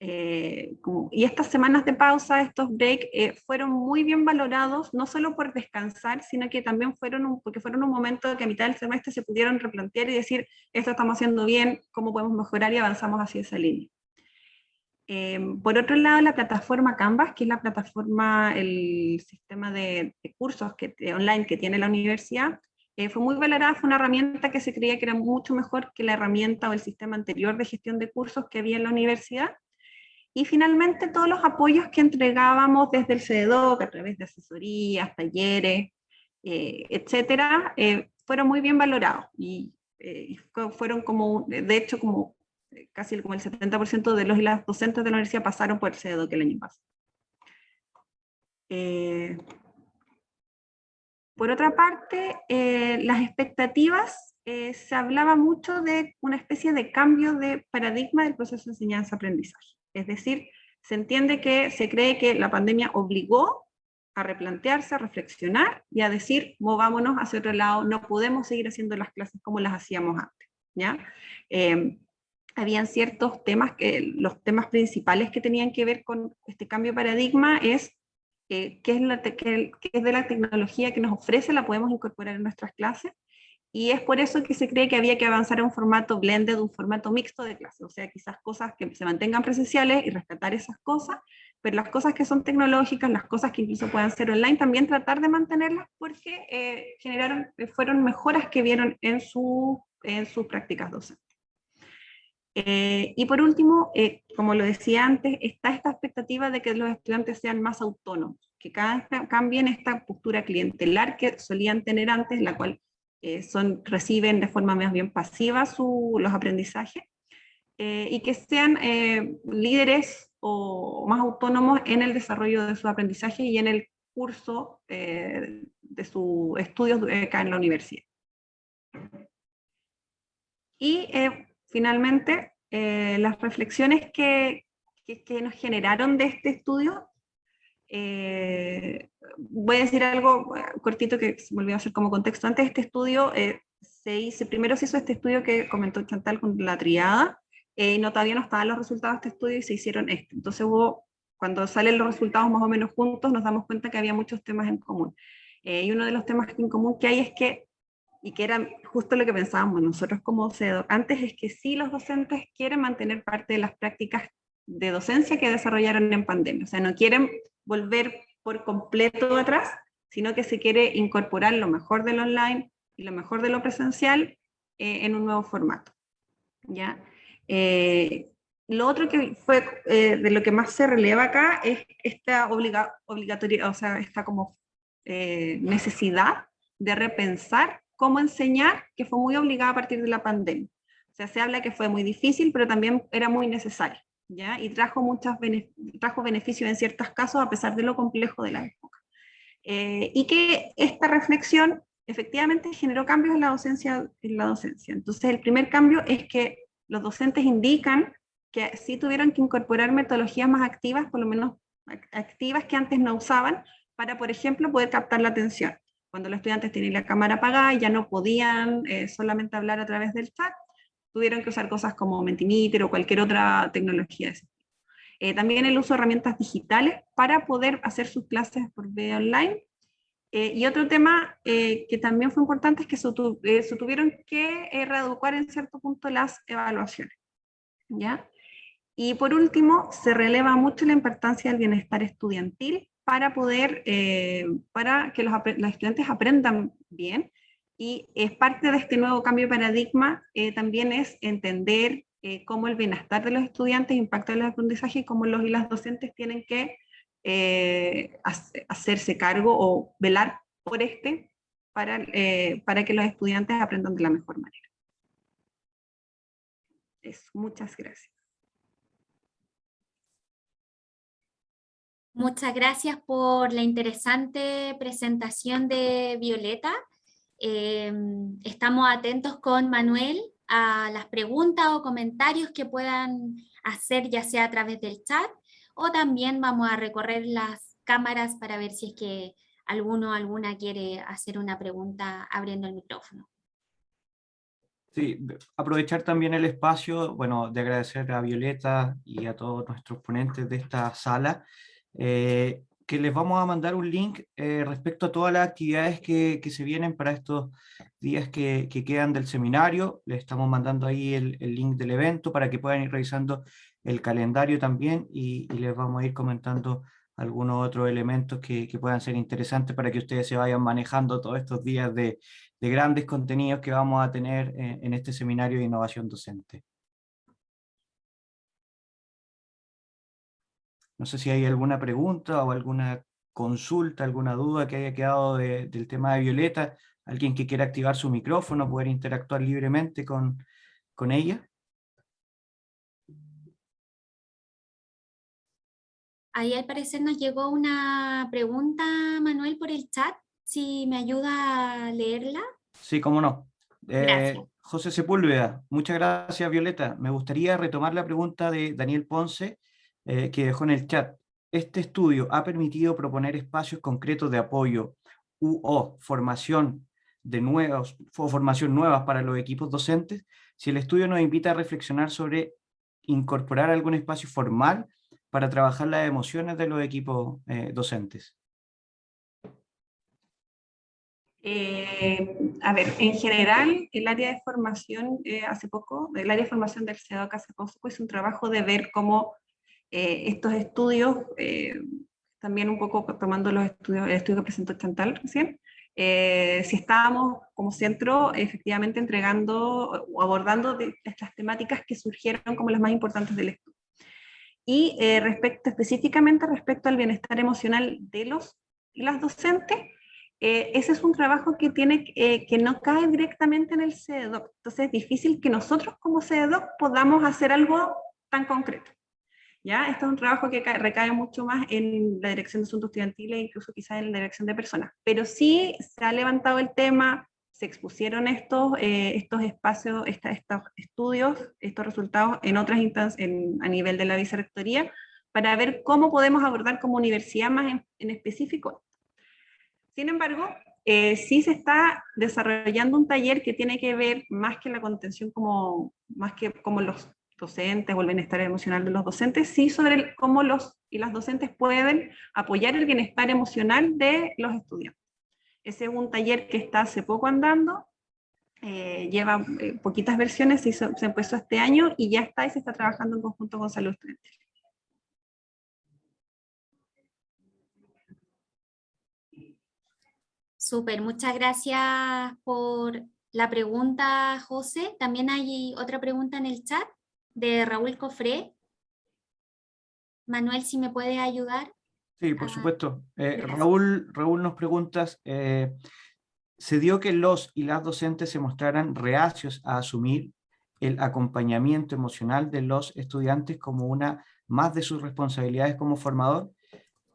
S7: Y estas semanas de pausa, estos breaks, fueron muy bien valorados, no solo por descansar, sino que también porque fueron un momento que a mitad del semestre se pudieron replantear y decir, esto estamos haciendo bien, cómo podemos mejorar, y avanzamos hacia esa línea. Por otro lado, la plataforma Canvas, que es la plataforma, el sistema de cursos online que tiene la universidad, fue muy valorada, fue una herramienta que se creía que era mucho mejor que la herramienta o el sistema anterior de gestión de cursos que había en la universidad. Y finalmente, todos los apoyos que entregábamos desde el CEDOC, a través de asesorías, talleres, etcétera, fueron muy bien valorados. Y fueron de hecho, casi como el 70% de los y las docentes de la universidad pasaron por el CEDOC el año pasado. Por otra parte, las expectativas, se hablaba mucho de una especie de cambio de paradigma del proceso de enseñanza-aprendizaje. Es decir, se cree que la pandemia obligó a replantearse, a reflexionar y a decir, movámonos hacia otro lado, no podemos seguir haciendo las clases como las hacíamos antes, ¿ya? Habían ciertos temas, los temas principales que tenían que ver con este cambio de paradigma es qué es de la tecnología que nos ofrece, la podemos incorporar en nuestras clases, y es por eso que se cree que había que avanzar a un formato blended, un formato mixto de clase, o sea, quizás cosas que se mantengan presenciales y rescatar esas cosas, pero las cosas que son tecnológicas, las cosas que incluso puedan ser online, también tratar de mantenerlas, porque fueron mejoras que vieron en sus prácticas docentes. Y por último, como lo decía antes, está esta expectativa de que los estudiantes sean más autónomos, que cambien esta postura clientelar que solían tener antes, la cual reciben de forma más bien pasiva los aprendizajes, y que sean líderes o más autónomos en el desarrollo de sus aprendizajes y en el curso de sus estudios acá en la universidad. Y finalmente, las reflexiones que nos generaron de este estudio, voy a decir algo cortito que se me olvidó hacer como contexto. Antes de este estudio, primero se hizo este estudio que comentó Chantal con la triada, y todavía no estaban los resultados de este estudio y se hicieron este. Entonces cuando salen los resultados más o menos juntos, nos damos cuenta que había muchos temas en común. Y uno de los temas en común que hay es que era justo lo que pensábamos nosotros como CEDOC antes, es que sí, los docentes quieren mantener parte de las prácticas de docencia que desarrollaron en pandemia, o sea, no quieren volver por completo atrás, sino que se quiere incorporar lo mejor del online y lo mejor de lo presencial en un nuevo formato, ¿ya? Lo otro que fue de lo que más se releva acá es esta obligatoria, o sea, esta como necesidad de repensar cómo enseñar, que fue muy obligada a partir de la pandemia. O sea, se habla que fue muy difícil, pero también era muy necesario, ¿ya? Y trajo beneficios en ciertos casos a pesar de lo complejo de la época. Y que esta reflexión efectivamente generó cambios en la docencia. Entonces, el primer cambio es que los docentes indican que sí tuvieron que incorporar metodologías más activas, por lo menos activas que antes no usaban, para, por ejemplo, poder captar la atención. Cuando los estudiantes tenían la cámara apagada y ya no podían solamente hablar a través del chat, tuvieron que usar cosas como Mentimeter o cualquier otra tecnología. También el uso de herramientas digitales para poder hacer sus clases por vía online. Y otro tema que también fue importante es que se tuvieron que reeducar en cierto punto las evaluaciones, ¿ya? Y por último, se releva mucho la importancia del bienestar estudiantil para poder, para que los estudiantes aprendan bien, y es parte de este nuevo cambio de paradigma, también es entender cómo el bienestar de los estudiantes impacta en el aprendizaje y cómo los y las docentes tienen que hacerse cargo o velar por para que los estudiantes aprendan de la mejor manera. Eso, muchas gracias.
S1: Muchas gracias por la interesante presentación de Violeta. Estamos atentos con Manuel a las preguntas o comentarios que puedan hacer, ya sea a través del chat, o también vamos a recorrer las cámaras para ver si es que alguno o alguna quiere hacer una pregunta abriendo el micrófono.
S2: Sí, aprovechar también el espacio, bueno, de agradecer a Violeta y a todos nuestros ponentes de esta sala, que les vamos a mandar un link respecto a todas las actividades que se vienen para estos días que quedan del seminario. Les estamos mandando ahí el link del evento para que puedan ir revisando el calendario también, y les vamos a ir comentando algunos otros elementos que puedan ser interesantes para que ustedes se vayan manejando todos estos días de grandes contenidos que vamos a tener en este seminario de innovación docente. No sé si hay alguna pregunta o alguna consulta, alguna duda que haya quedado del tema de Violeta, alguien que quiera activar su micrófono, poder interactuar libremente con ella.
S1: Ahí al parecer nos llegó una pregunta, Manuel, por el chat, si me ayuda a leerla.
S2: Sí, cómo no.
S1: Gracias.
S2: José Sepúlveda, muchas gracias, Violeta. Me gustaría retomar la pregunta de Daniel Ponce, que dejó en el chat. ¿Este estudio ha permitido proponer espacios concretos de apoyo o formación nuevas para los equipos docentes? Si el estudio nos invita a reflexionar sobre incorporar algún espacio formal para trabajar las emociones de los equipos docentes.
S7: A ver, en general, el área de formación el área de formación del CEDOC hace poco hizo un trabajo de ver cómo estos estudios, también un poco tomando el estudio que presentó Chantal recién, si estábamos como centro efectivamente entregando o abordando estas temáticas que surgieron como las más importantes del estudio. Y específicamente respecto al bienestar emocional de los y las docentes, ese es un trabajo que que no cae directamente en el CEDOC. Entonces es difícil que nosotros como CEDOC podamos hacer algo tan concreto. ¿Ya? Este es un trabajo que recae mucho más en la dirección de asuntos estudiantiles, incluso quizás en la dirección de personas. Pero sí se ha levantado el tema, se expusieron estos espacios, estos estudios, estos resultados en otras instancias, a nivel de la vicerrectoría, para ver cómo podemos abordar como universidad más en específico. Sin embargo, sí se está desarrollando un taller que tiene que ver más que la contención, más que como los docentes o el bienestar emocional de los docentes, sí sobre cómo los y las docentes pueden apoyar el bienestar emocional de los estudiantes. Ese es un taller que está hace poco andando, lleva poquitas versiones, se empezó este año y ya está, y se está trabajando en conjunto con Salud Estudiantil.
S1: Súper, muchas gracias por la pregunta, José. También hay otra pregunta en el chat de Raúl Cofré. Manuel, si me puede ayudar.
S2: Sí, por supuesto. Raúl nos pregunta, ¿se dio que los y las docentes se mostraran reacios a asumir el acompañamiento emocional de los estudiantes como una más de sus responsabilidades como formador,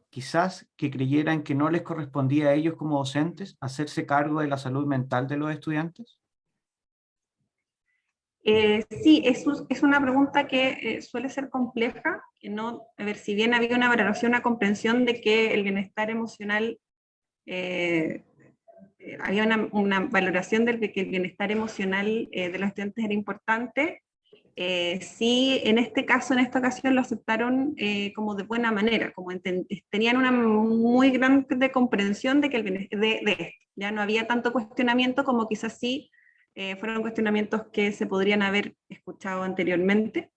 S2: quizás que creyeran que no les correspondía a ellos como docentes hacerse cargo de la salud mental de los estudiantes?
S7: Sí, es una pregunta que suele ser compleja, que no, a ver, si bien había una valoración, una comprensión de que el bienestar emocional, había una valoración de que el bienestar emocional de los estudiantes era importante, sí, en este caso, en esta ocasión, lo aceptaron como de buena manera, como tenían una muy grande comprensión de que de esto. Ya no había tanto cuestionamiento como quizás sí fueron cuestionamientos que se podrían haber escuchado anteriormente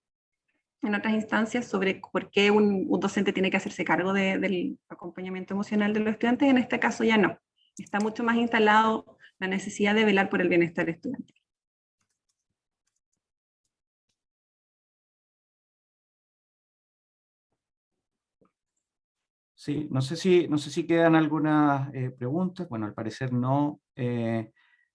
S7: en otras instancias sobre por qué un docente tiene que hacerse cargo del acompañamiento emocional de los estudiantes. En este caso ya no. Está mucho más instalado la necesidad de velar por el bienestar estudiantil.
S2: Sí, no sé si quedan algunas preguntas. Bueno, al parecer no,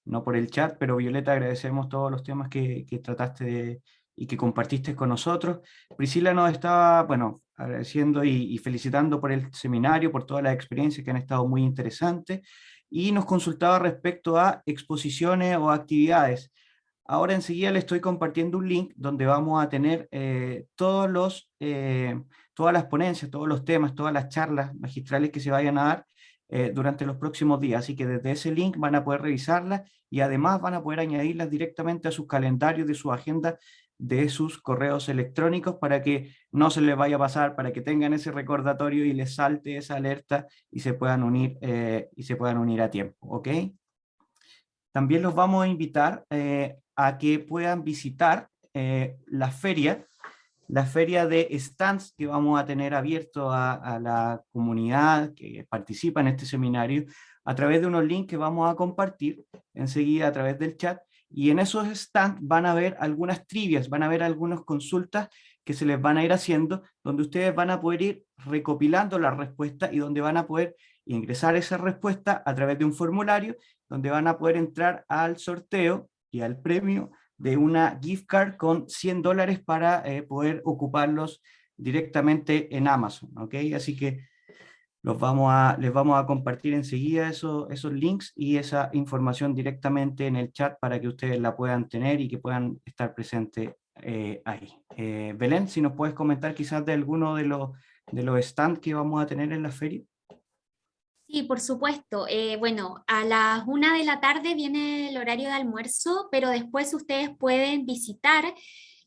S2: no por el chat, pero Violeta, agradecemos todos los temas que trataste y que compartiste con nosotros. Priscila nos estaba, bueno, agradeciendo y felicitando por el seminario, por todas las experiencias que han estado muy interesantes, y nos consultaba respecto a exposiciones o actividades. Ahora enseguida le estoy compartiendo un link donde vamos a tener todas las ponencias, todos los temas, todas las charlas magistrales que se vayan a dar durante los próximos días. Así que desde ese link van a poder revisarlas y además van a poder añadirlas directamente a sus calendarios, de su agenda, de sus correos electrónicos, para que no se les vaya a pasar, para que tengan ese recordatorio y les salte esa alerta y se puedan unir a tiempo, ¿ok? También los vamos a invitar a que puedan visitar la feria de stands que vamos a tener abierto a la comunidad que participa en este seminario a través de unos links que vamos a compartir enseguida a través del chat, y en esos stands van a ver algunas trivias, van a ver algunas consultas que se les van a ir haciendo, donde ustedes van a poder ir recopilando las respuestas y donde van a poder ingresar esa respuesta a través de un formulario, donde van a poder entrar al sorteo y al premio de una gift card con $100 para poder ocuparlos directamente en Amazon, ¿ok? Así que les vamos a compartir enseguida esos links y esa información directamente en el chat para que ustedes la puedan tener y que puedan estar presentes ahí. Belén, si nos puedes comentar quizás de alguno de los stands que vamos a tener en la feria.
S1: Sí, por supuesto. Bueno, a las 1 de la tarde viene el horario de almuerzo, pero después ustedes pueden visitar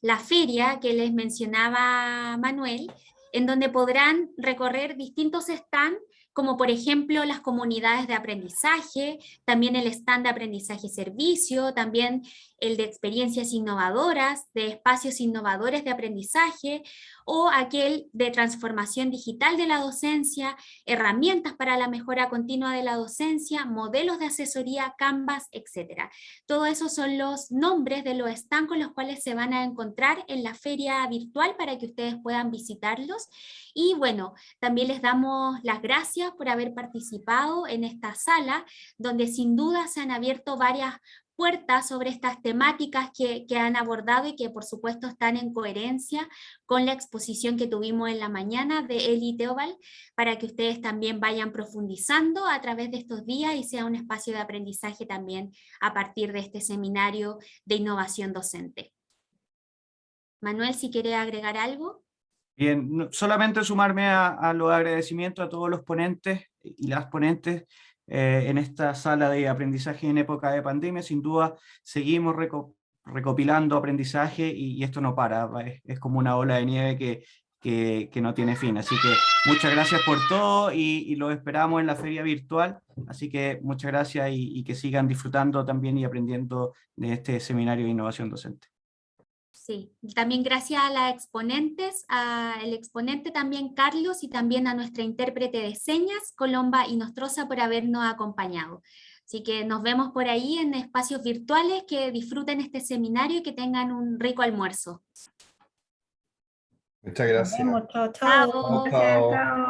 S1: la feria que les mencionaba Manuel, en donde podrán recorrer distintos stands, como por ejemplo las comunidades de aprendizaje, también el stand de aprendizaje-servicio, también el de experiencias innovadoras, de espacios innovadores de aprendizaje, o aquel de transformación digital de la docencia, herramientas para la mejora continua de la docencia, modelos de asesoría, Canvas, etc. Todo eso son los nombres de los stands con los cuales se van a encontrar en la feria virtual para que ustedes puedan visitarlos. Y bueno, también les damos las gracias por haber participado en esta sala, donde sin duda se han abierto varias puertas sobre estas temáticas que han abordado y que por supuesto están en coherencia con la exposición que tuvimos en la mañana de Eli Teobald, para que ustedes también vayan profundizando a través de estos días y sea un espacio de aprendizaje también a partir de este seminario de innovación docente. Manuel, si quiere agregar algo.
S2: Bien, solamente sumarme a los agradecimientos a todos los ponentes y las ponentes en esta sala de aprendizaje en época de pandemia. Sin duda seguimos recopilando aprendizaje y esto no para, es como una ola de nieve que no tiene fin. Así que muchas gracias por todo y los esperamos en la feria virtual. Así que muchas gracias y que sigan disfrutando también y aprendiendo de este seminario de innovación docente.
S1: Sí, también gracias a las exponentes, al exponente también Carlos y también a nuestra intérprete de señas, Colomba Inostroza, por habernos acompañado. Así que nos vemos por ahí en espacios virtuales, que disfruten este seminario y que tengan un rico almuerzo.
S5: Muchas gracias.
S6: Nos vemos, chao, chao.
S1: Chao.
S7: Gracias, chao.